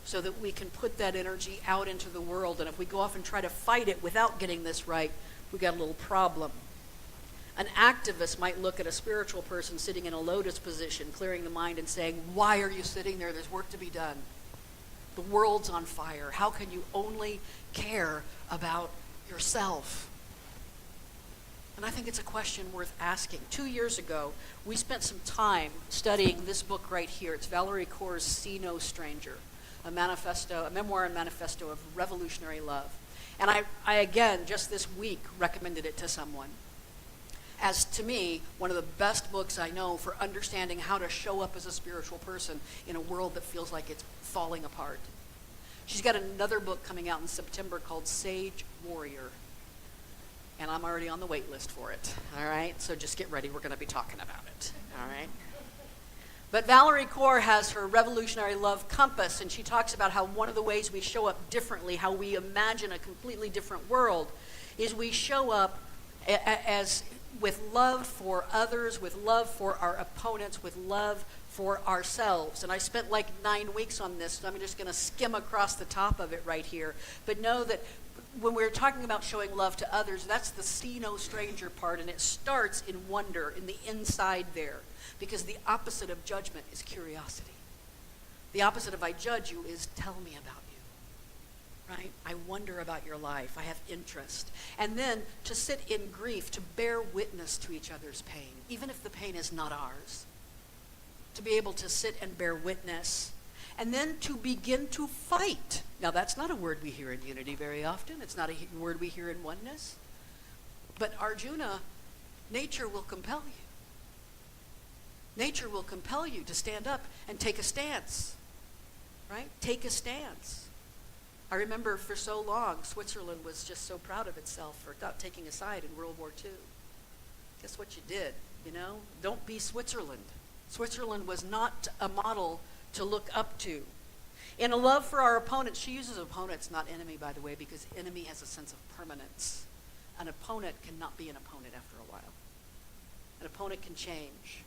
so that we can put that energy out into the world. And if we go off and try to fight it without getting this right, we got a little problem. An activist might look at a spiritual person sitting in a lotus position, clearing the mind and saying, why are you sitting there? There's work to be done. The world's on fire. How can you only care about yourself? And I think it's a question worth asking. 2 years ago, we spent some time studying this book right here. It's Valerie Kaur's See No Stranger, a memoir and manifesto of revolutionary love. And I again, just this week, recommended it to someone as, to me, one of the best books I know for understanding how to show up as a spiritual person in a world that feels like it's falling apart. She's got another book coming out in September called Sage Warrior. And I'm already on the wait list for it, all right? So just get ready. We're going to be talking about it, all right? But Valerie Kaur has her Revolutionary Love Compass, and she talks about how one of the ways we show up differently, how we imagine a completely different world, is we show up as with love for others, with love for our opponents, with love for ourselves. And I spent like 9 weeks on this, so I'm just going to skim across the top of it right here. But know that when we're talking about showing love to others, that's the see no stranger part, and it starts in wonder, in the inside there. Because the opposite of judgment is curiosity. The opposite of I judge you is tell me about you, right? I wonder about your life. I have interest. And then to sit in grief, to bear witness to each other's pain, even if the pain is not ours. To be able to sit and bear witness. And then to begin to fight. Now, that's not a word we hear in unity very often. It's not a word we hear in oneness. But Arjuna, nature will compel you. Nature will compel you to stand up and take a stance, right? Take a stance. I remember for so long, Switzerland was just so proud of itself for not taking a side in World War II. Guess what you did, you know? Don't be Switzerland. Switzerland was not a model to look up to. In a love for our opponents, she uses opponents, not enemy, by the way, because enemy has a sense of permanence. An opponent cannot be an opponent after a while. An opponent can change.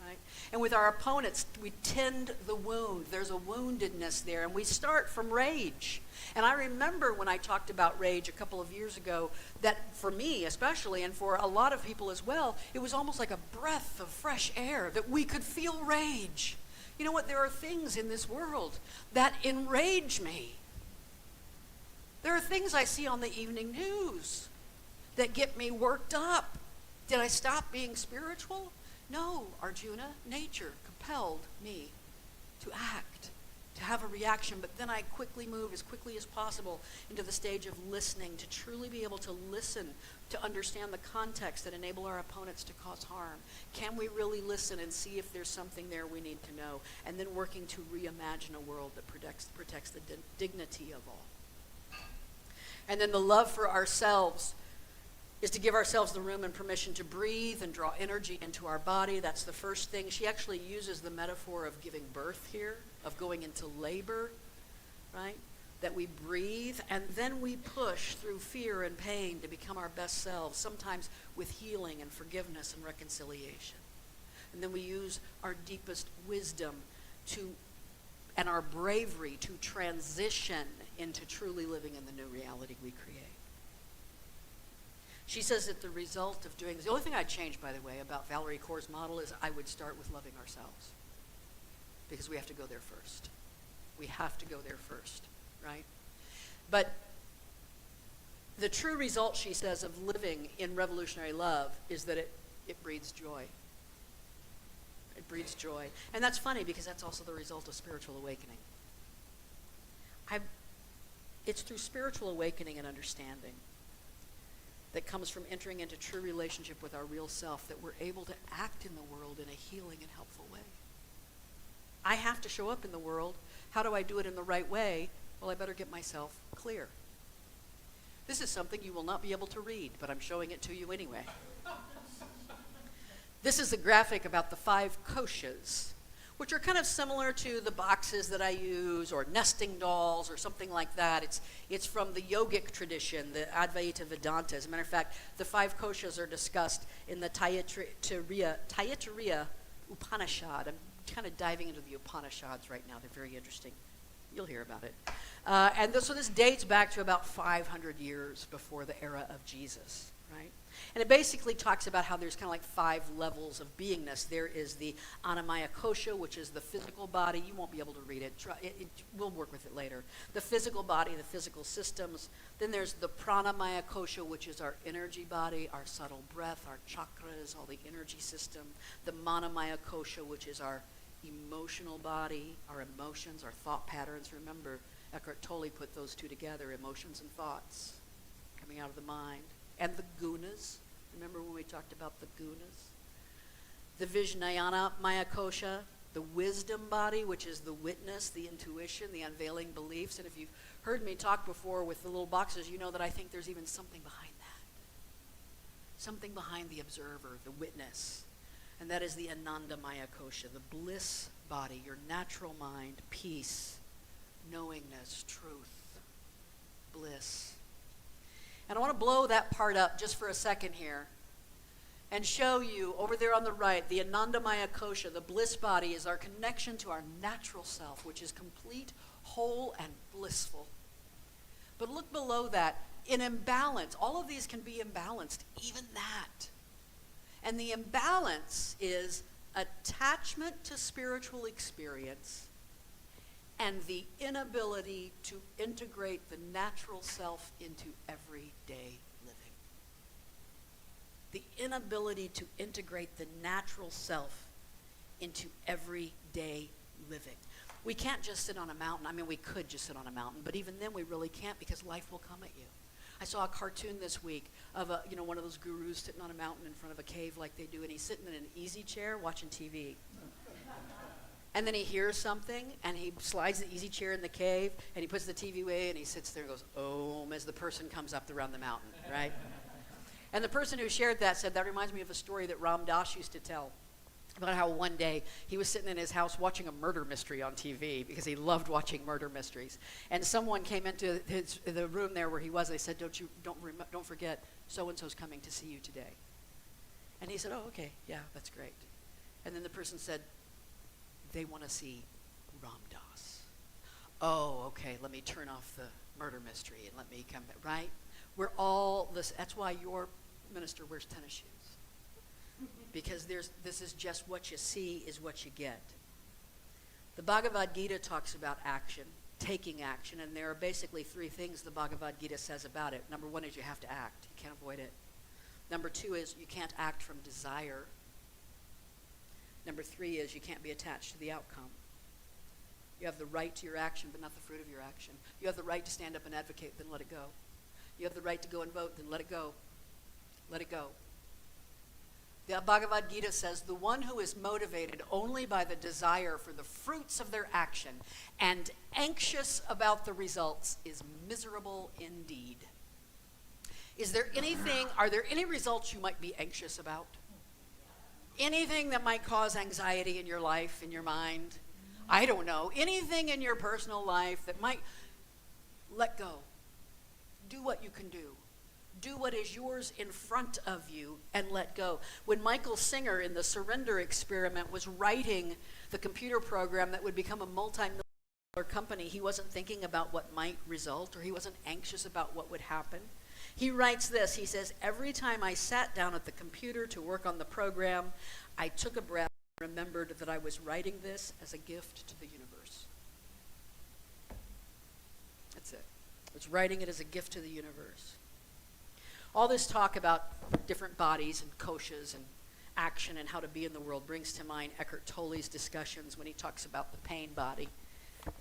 Right? And with our opponents, we tend the wound. There's a woundedness there, and we start from rage. And I remember when I talked about rage a couple of years ago, that for me especially, and for a lot of people as well, it was almost like a breath of fresh air, that we could feel rage. You know what? There are things in this world that enrage me. There are things I see on the evening news that get me worked up. Did I stop being spiritual? No, Arjuna, nature compelled me to act, to have a reaction, but then I quickly move as quickly as possible into the stage of listening, to truly be able to listen, to understand the context that enable our opponents to cause harm. Can we really listen and see if there's something there we need to know? And then working to reimagine a world that protects the dignity of all. And then the love for ourselves is to give ourselves the room and permission to breathe and draw energy into our body. That's the first thing. She actually uses the metaphor of giving birth here, of going into labor, right? That we breathe, and then we push through fear and pain to become our best selves, sometimes with healing and forgiveness and reconciliation. And then we use our deepest wisdom and our bravery to transition into truly living in the new reality we create. She says that the result of doing this, the only thing I'd change, by the way, about Valerie Kaur's model is I would start with loving ourselves. Because we have to go there first. We have to go there first, right? But the true result, she says, of living in revolutionary love is that it breeds joy. It breeds joy. And that's funny because that's also the result of spiritual awakening. It's through spiritual awakening and understanding that comes from entering into true relationship with our real self that we're able to act in the world in a healing and helpful way. I have to show up in the world. How do I do it in the right way? Well, I better get myself clear. This is something you will not be able to read, but I'm showing it to you anyway. This is a graphic about the 5 koshas, which are kind of similar to the boxes that I use, or nesting dolls, or something like that. It's from the yogic tradition, the Advaita Vedanta. As a matter of fact, the 5 koshas are discussed in the Taittiriya Upanishad. I'm kind of diving into the Upanishads right now. They're very interesting. You'll hear about it. So this dates back to about 500 years before the era of Jesus, right? And it basically talks about how there's kind of like 5 levels of beingness. There is the Annamaya Kosha, which is the physical body. You won't be able to read it. We'll work with it later. The physical body, the physical systems. Then there's the Pranamaya Kosha, which is our energy body, our subtle breath, our chakras, all the energy system. The Manamaya Kosha, which is our emotional body, our emotions, our thought patterns. Remember, Eckhart Tolle put those two together, emotions and thoughts coming out of the mind. And the gunas. Remember when we talked about the gunas? The Vijnana Maya Kosha, the wisdom body, which is the witness, the intuition, the unveiling beliefs. And if you've heard me talk before with the little boxes, you know that I think there's even something behind that. Something behind the observer, the witness. And that is the Ananda Maya Kosha, the bliss body, your natural mind, peace, knowingness, truth, bliss. And I want to blow that part up just for a second here and show you over there on the right, the Anandamaya Kosha, the bliss body, is our connection to our natural self, which is complete, whole, and blissful. But look below that, in imbalance. All of these can be imbalanced, even that. And the imbalance is attachment to spiritual experience and the inability to integrate the natural self into everyday living. The inability to integrate the natural self into everyday living. We can't just sit on a mountain. I mean, we could just sit on a mountain, but even then we really can't, because life will come at you. I saw a cartoon this week of one of those gurus sitting on a mountain in front of a cave like they do, and he's sitting in an easy chair watching TV. And then he hears something, and he slides the easy chair in the cave, and he puts the TV away, and he sits there and goes, "Om," as the person comes up around the mountain, right? And the person who shared that said, that reminds me of a story that Ram Dass used to tell about how one day he was sitting in his house watching a murder mystery on TV, because he loved watching murder mysteries. And someone came into the room there where he was. They said, don't forget, so-and-so's coming to see you today. And he said, "Oh, okay, yeah, that's great." And then the person said, "They want to see Ram Dass." "Oh, okay, let me turn off the murder mystery and let me come back," right? We're all this. That's why your minister wears tennis shoes. Because this is just what you see is what you get. The Bhagavad Gita talks about action, taking action, and there are basically 3 things the Bhagavad Gita says about it. Number 1 is you have to act. You can't avoid it. Number 2 is you can't act from desire. Number 3 is you can't be attached to the outcome. You have the right to your action, but not the fruit of your action. You have the right to stand up and advocate, then let it go. You have the right to go and vote, then let it go. Let it go. The Bhagavad Gita says, the one who is motivated only by the desire for the fruits of their action and anxious about the results is miserable indeed. Are there any results you might be anxious about? Anything that might cause anxiety in your life, in your mind? I don't know. Anything in your personal life that might, let go. Do what you can do. Do what is yours in front of you and let go. When Michael Singer in the Surrender Experiment was writing the computer program that would become a multi-million-dollar company, he wasn't thinking about what might result, or he wasn't anxious about what would happen. He writes this, he says, "Every time I sat down at the computer to work on the program, I took a breath and remembered that I was writing this as a gift to the universe." That's it. I was writing it as a gift to the universe. All this talk about different bodies and koshas and action and how to be in the world brings to mind Eckhart Tolle's discussions when he talks about the pain body.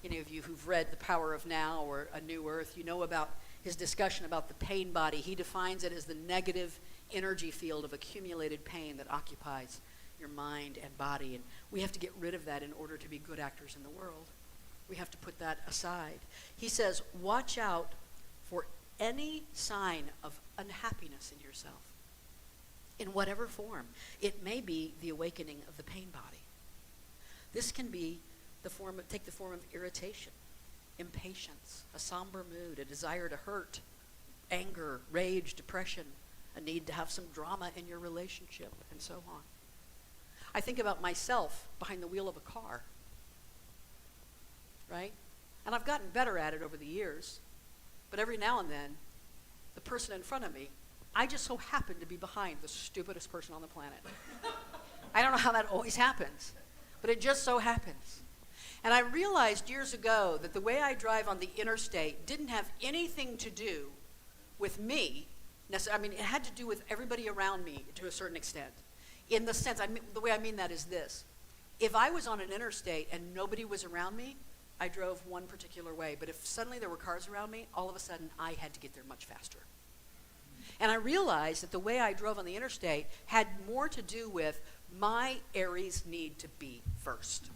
Any of you who've read The Power of Now or A New Earth, you know about his discussion about the pain body. He defines it as the negative energy field of accumulated pain that occupies your mind and body. And we have to get rid of that in order to be good actors in the world. We have to put that aside. He says, watch out for any sign of unhappiness in yourself, in whatever form. It may be the awakening of the pain body. This can be take the form of irritation, impatience, a somber mood, a desire to hurt, anger, rage, depression, a need to have some drama in your relationship, and so on. I think about myself behind the wheel of a car, right? And I've gotten better at it over the years, but every now and then, the person in front of me, I just so happen to be behind the stupidest person on the planet. I don't know how that always happens, but it just so happens. And I realized years ago that the way I drive on the interstate didn't have anything to do with me. I mean, it had to do with everybody around me to a certain extent. In the sense, the way I mean that is this. If I was on an interstate and nobody was around me, I drove one particular way. But if suddenly there were cars around me, all of a sudden I had to get there much faster. And I realized that the way I drove on the interstate had more to do with my Aries need to be first.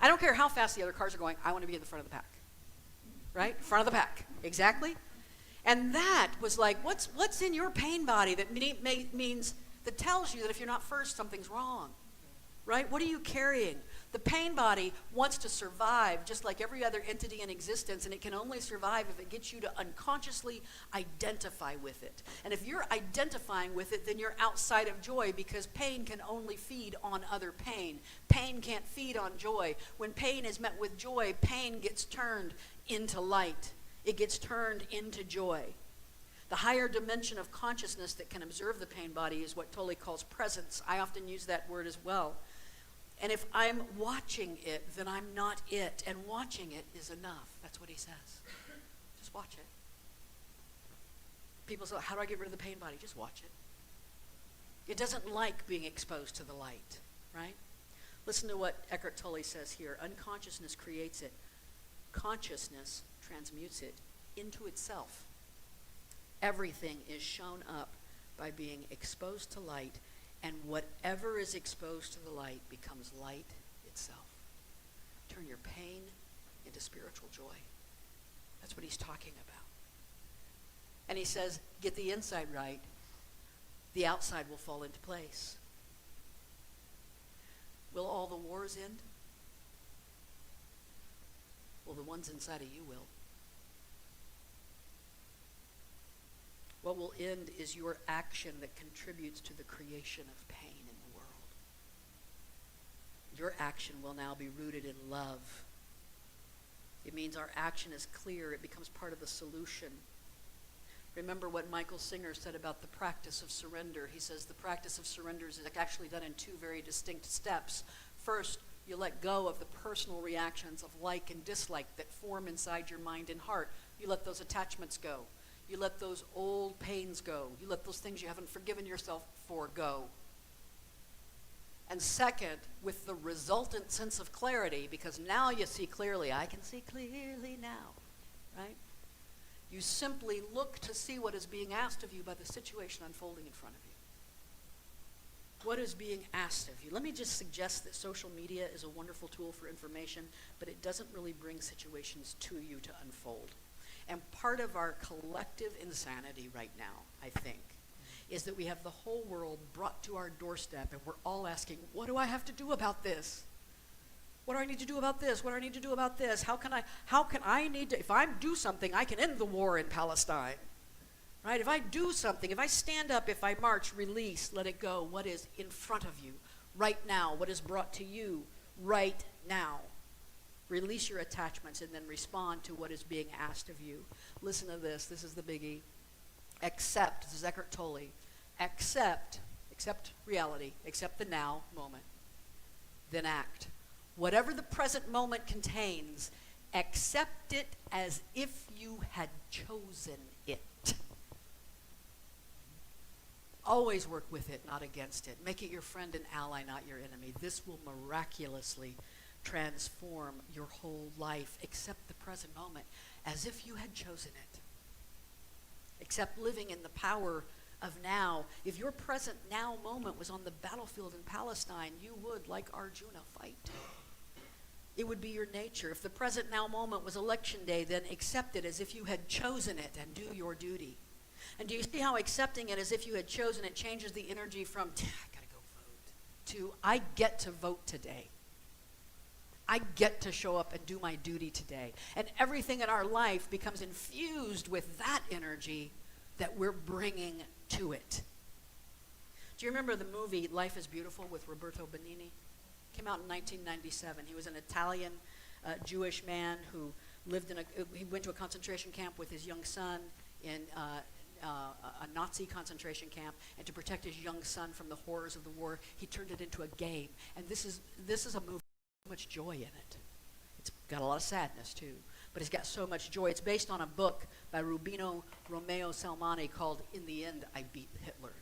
I don't care how fast the other cars are going, I want to be in the front of the pack. Right? Front of the pack. Exactly. And that was like, what's in your pain body that means, that tells you that if you're not first, something's wrong. Right? What are you carrying? The pain body wants to survive just like every other entity in existence, and it can only survive if it gets you to unconsciously identify with it. And if you're identifying with it, then you're outside of joy, because pain can only feed on other pain. Pain can't feed on joy. When pain is met with joy, pain gets turned into light. It gets turned into joy. The higher dimension of consciousness that can observe the pain body is what Tolle calls presence. I often use that word as well. And if I'm watching it, then I'm not it. And watching it is enough. That's what he says. Just watch it. People say, how do I get rid of the pain body? Just watch it. It doesn't like being exposed to the light, right? Listen to what Eckhart Tolle says here. Unconsciousness creates it. Consciousness transmutes it into itself. Everything is shown up by being exposed to light, and whatever is exposed to the light becomes light itself. Turn your pain into spiritual joy. That's what he's talking about. And he says, get the inside right, the outside will fall into place. Will all the wars end? Well, the ones inside of you will. What will end is your action that contributes to the creation of pain in the world. Your action will now be rooted in love. It means our action is clear. It becomes part of the solution. Remember what Michael Singer said about the practice of surrender. He says the practice of surrender is actually done in two very distinct steps. First, you let go of the personal reactions of like and dislike that form inside your mind and heart. You let those attachments go. You let those old pains go. You let those things you haven't forgiven yourself for go. And second, with the resultant sense of clarity, because now you see clearly, I can see clearly now, right? You simply look to see what is being asked of you by the situation unfolding in front of you. What is being asked of you? Let me just suggest that social media is a wonderful tool for information, but it doesn't really bring situations to you to unfold. And part of our collective insanity right now, I think, is that we have the whole world brought to our doorstep, and we're all asking, what do I have to do about this? What do I need to do about this? What do I need to do about this? How can I need to, if I do something, I can end the war in Palestine, right? If I do something, if I stand up, if I march, release, let it go. What is in front of you right now? What is brought to you right now? Release your attachments and then respond to what is being asked of you. Listen to this. This is the biggie. Accept. This is Eckhart Tolle. Accept reality. Accept the now moment. Then act. Whatever the present moment contains, accept it as if you had chosen it. Always work with it, not against it. Make it your friend and ally, not your enemy. This will miraculously transform your whole life. Accept the present moment as if you had chosen it. Accept living in the power of now. If your present now moment was on the battlefield in Palestine, you would, like Arjuna, fight. It would be your nature. If the present now moment was election day, then accept it as if you had chosen it and do your duty. And do you see how accepting it as if you had chosen it changes the energy from, I gotta go vote, to I get to vote today. I get to show up and do my duty today. And everything in our life becomes infused with that energy that we're bringing to it. Do you remember the movie Life is Beautiful with Roberto Benigni? Came out in 1997. He was an Italian Jewish man who he went to a concentration camp with his young son in a Nazi concentration camp, and to protect his young son from the horrors of the war, he turned it into a game. And this is a movie with so much joy in it. It's got a lot of sadness too, but it's got so much joy. It's based on a book by Rubino Romeo Salmani called "In the End, I Beat Hitler."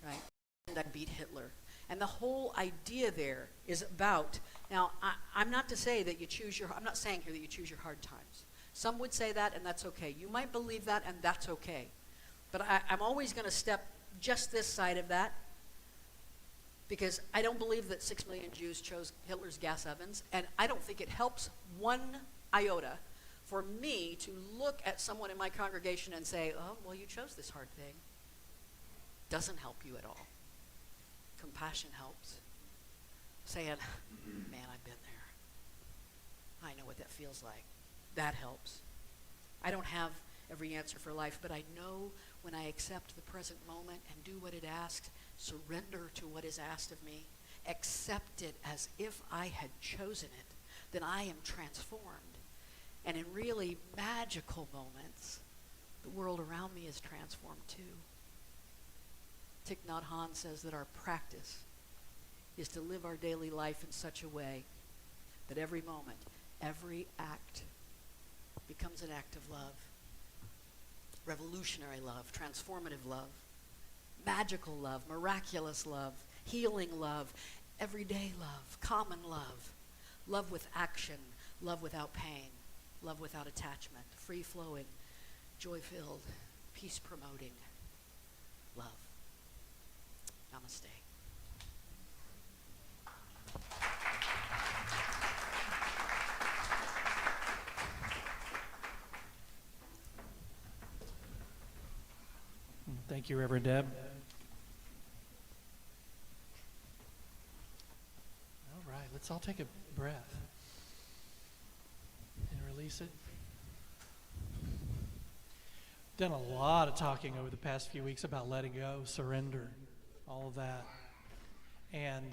Right? And I beat Hitler. And the whole idea there is about, now I'm not to say that you choose I'm not saying here that you choose your hard times. Some would say that, and that's okay. You might believe that, and that's okay. But I'm always going to step just this side of that, because I don't believe that 6 million Jews chose Hitler's gas ovens, and I don't think it helps one iota for me to look at someone in my congregation and say, oh, well, you chose this hard thing. Doesn't help you at all. Compassion helps. Saying, man, I've been there. I know what that feels like. That helps. I don't have every answer for life, but I know when I accept the present moment and do what it asks, surrender to what is asked of me, accept it as if I had chosen it, then I am transformed. And in really magical moments, the world around me is transformed too. Thich Nhat Hanh says that our practice is to live our daily life in such a way that every moment, every act becomes an act of love. Revolutionary love, transformative love, magical love, miraculous love, healing love, everyday love, common love, love with action, love without pain, love without attachment, free-flowing, joy-filled, peace-promoting love. Namaste. Thank you, Reverend Deb. All right, let's all take a breath and release it. Done a lot of talking over the past few weeks about letting go, surrender, all of that. And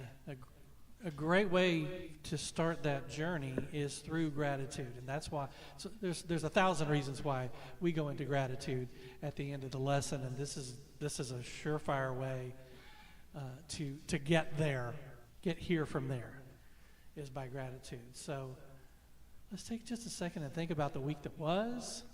a great way to start that journey is through gratitude. And that's why, so there's 1,000 reasons why we go into gratitude at the end of the lesson. And this is a surefire way to get there, get here from there, is by gratitude. So let's take just a second and think about the week that was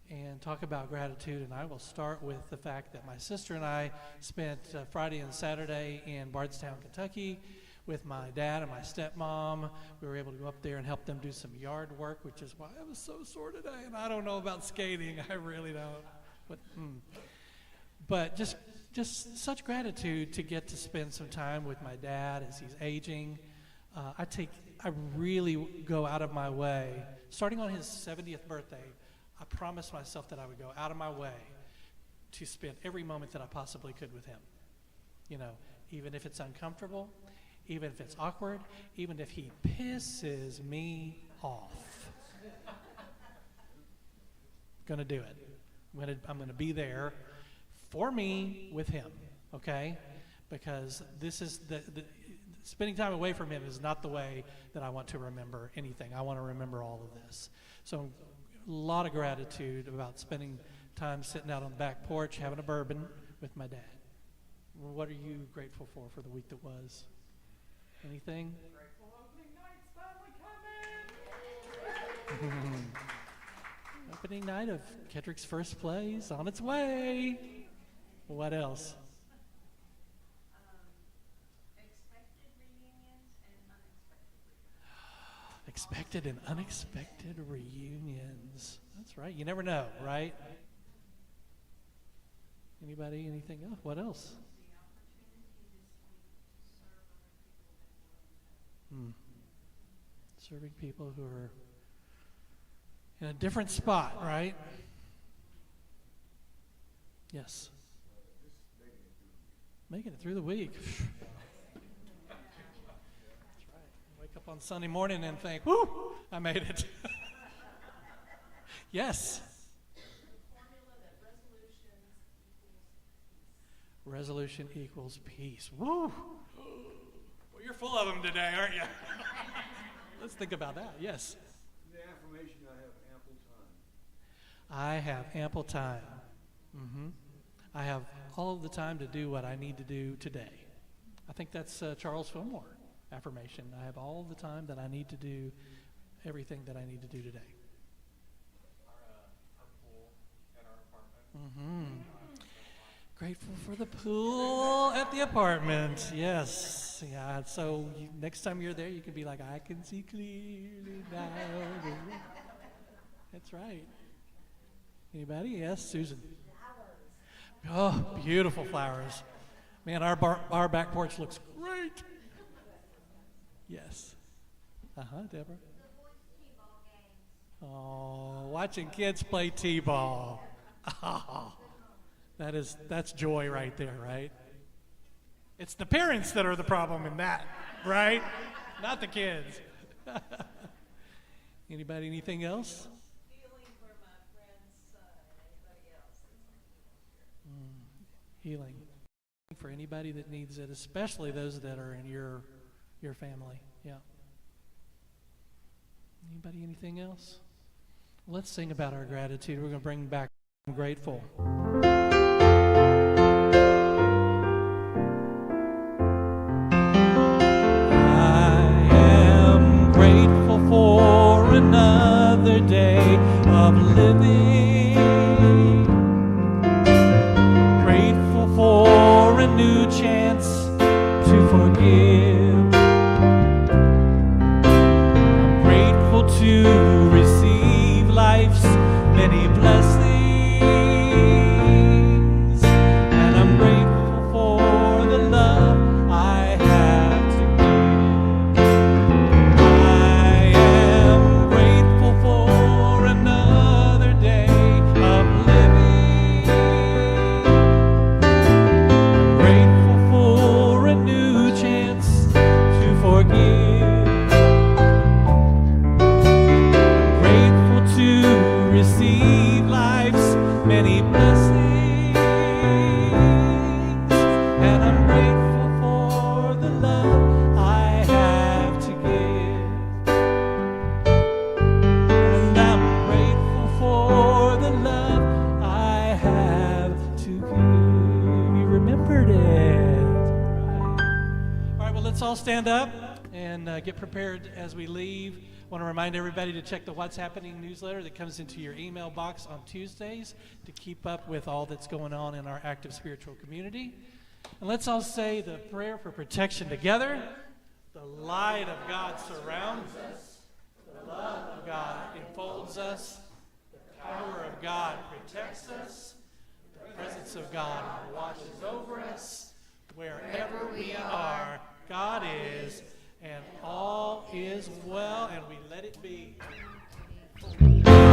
and talk about gratitude. And I will start with the fact that my sister and I spent Friday and Saturday in Bardstown, Kentucky with my dad and my stepmom. We were able to go up there and help them do some yard work, which is why I was so sore today. And I don't know about skating. I really don't. But just such gratitude to get to spend some time with my dad as he's aging. I really go out of my way. Starting on his 70th birthday, I promised myself that I would go out of my way to spend every moment that I possibly could with him. You know, even if it's uncomfortable, even if it's awkward, even if he pisses me off. Gonna do it. I'm gonna be there for me with him, okay? Because this is the spending time away from him is not the way that I want to remember anything. I want to remember all of this. So a lot of gratitude about spending time sitting out on the back porch having a bourbon with my dad. What are you grateful for the week that was? Anything? Grateful opening night's finally coming. Opening night of Kedrick's first play is on its way. What else? Expected reunions and unexpected Expected and unexpected reunions. That's right. You never know, right? Anybody, anything else? What else? Serving people who are in a different spot, right? Yes. Making it through the week. That's right. Wake up on Sunday morning and think, whoo, I made it. Yes. Resolution equals peace. Woo! Well, you're full of them today, aren't you? Let's think about that. Yes. The affirmation, I have ample time. I have ample time. I have all of the time to do what I need to do today. I think that's Charles Fillmore affirmation. I have all the time that I need to do everything that I need to do today. Our pool at our apartment. Grateful for the pool at the apartment. Yes. Yeah. So next time you're there, you can be like, I can see clearly now. That's right. Anybody? Yes, Susan. Oh, beautiful flowers. Man, our back porch looks great. Yes. Deborah. Oh, watching kids play t-ball. Oh. That's joy right there, right? It's the parents that are the problem in that, right? Not the kids. Anybody, anything else? Healing for my friend's son and anybody else that's Healing for anybody that needs it, especially those that are in your family. Yeah. Anybody, anything else? Let's sing about our gratitude. We're going to bring back I'm grateful. For another day of living, grateful for a new chance to forgive. I'm grateful to receive life's many blessings, and I'm grateful for the love I have to give. For another day of living, I'm grateful for a new chance to forgive. I'm grateful to receive life's many blessings, and I'm grateful for the love I have to give. And I'm grateful for the love I have to give. You remembered it. All right, well, let's all stand up and get prepared as we leave. I want to remind everybody to check the What's Happening newsletter that comes into your email box on Tuesdays to keep up with all that's going on in our active spiritual community. And let's all say the prayer for protection together. The light of God surrounds us. The love of God enfolds us. The power of God protects us. The presence of God watches over us. Wherever we are, God is, and all is well, and we let it be. We let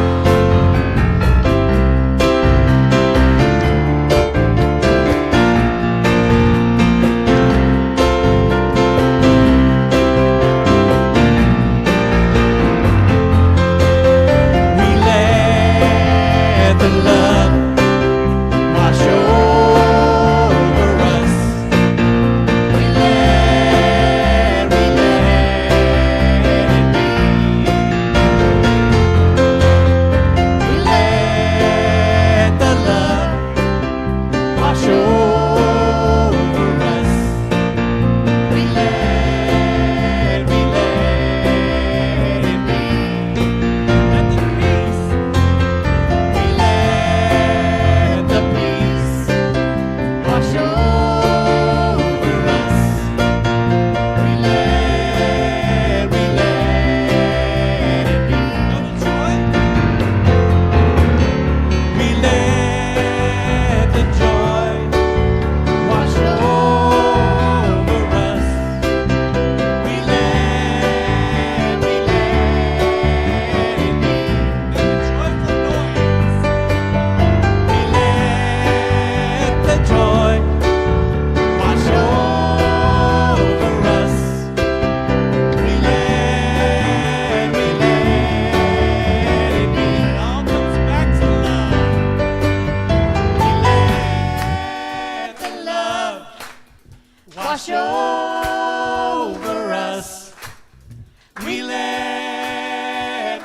wash over us. We let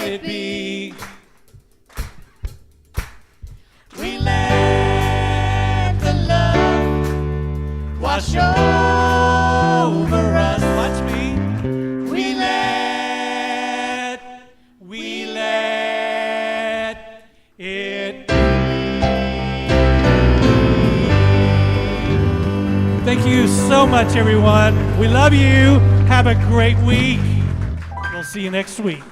it be. We let the love wash over us. Watch me. We let it be. Thank you so much, everyone. We love you. Have a great week. We'll see you next week.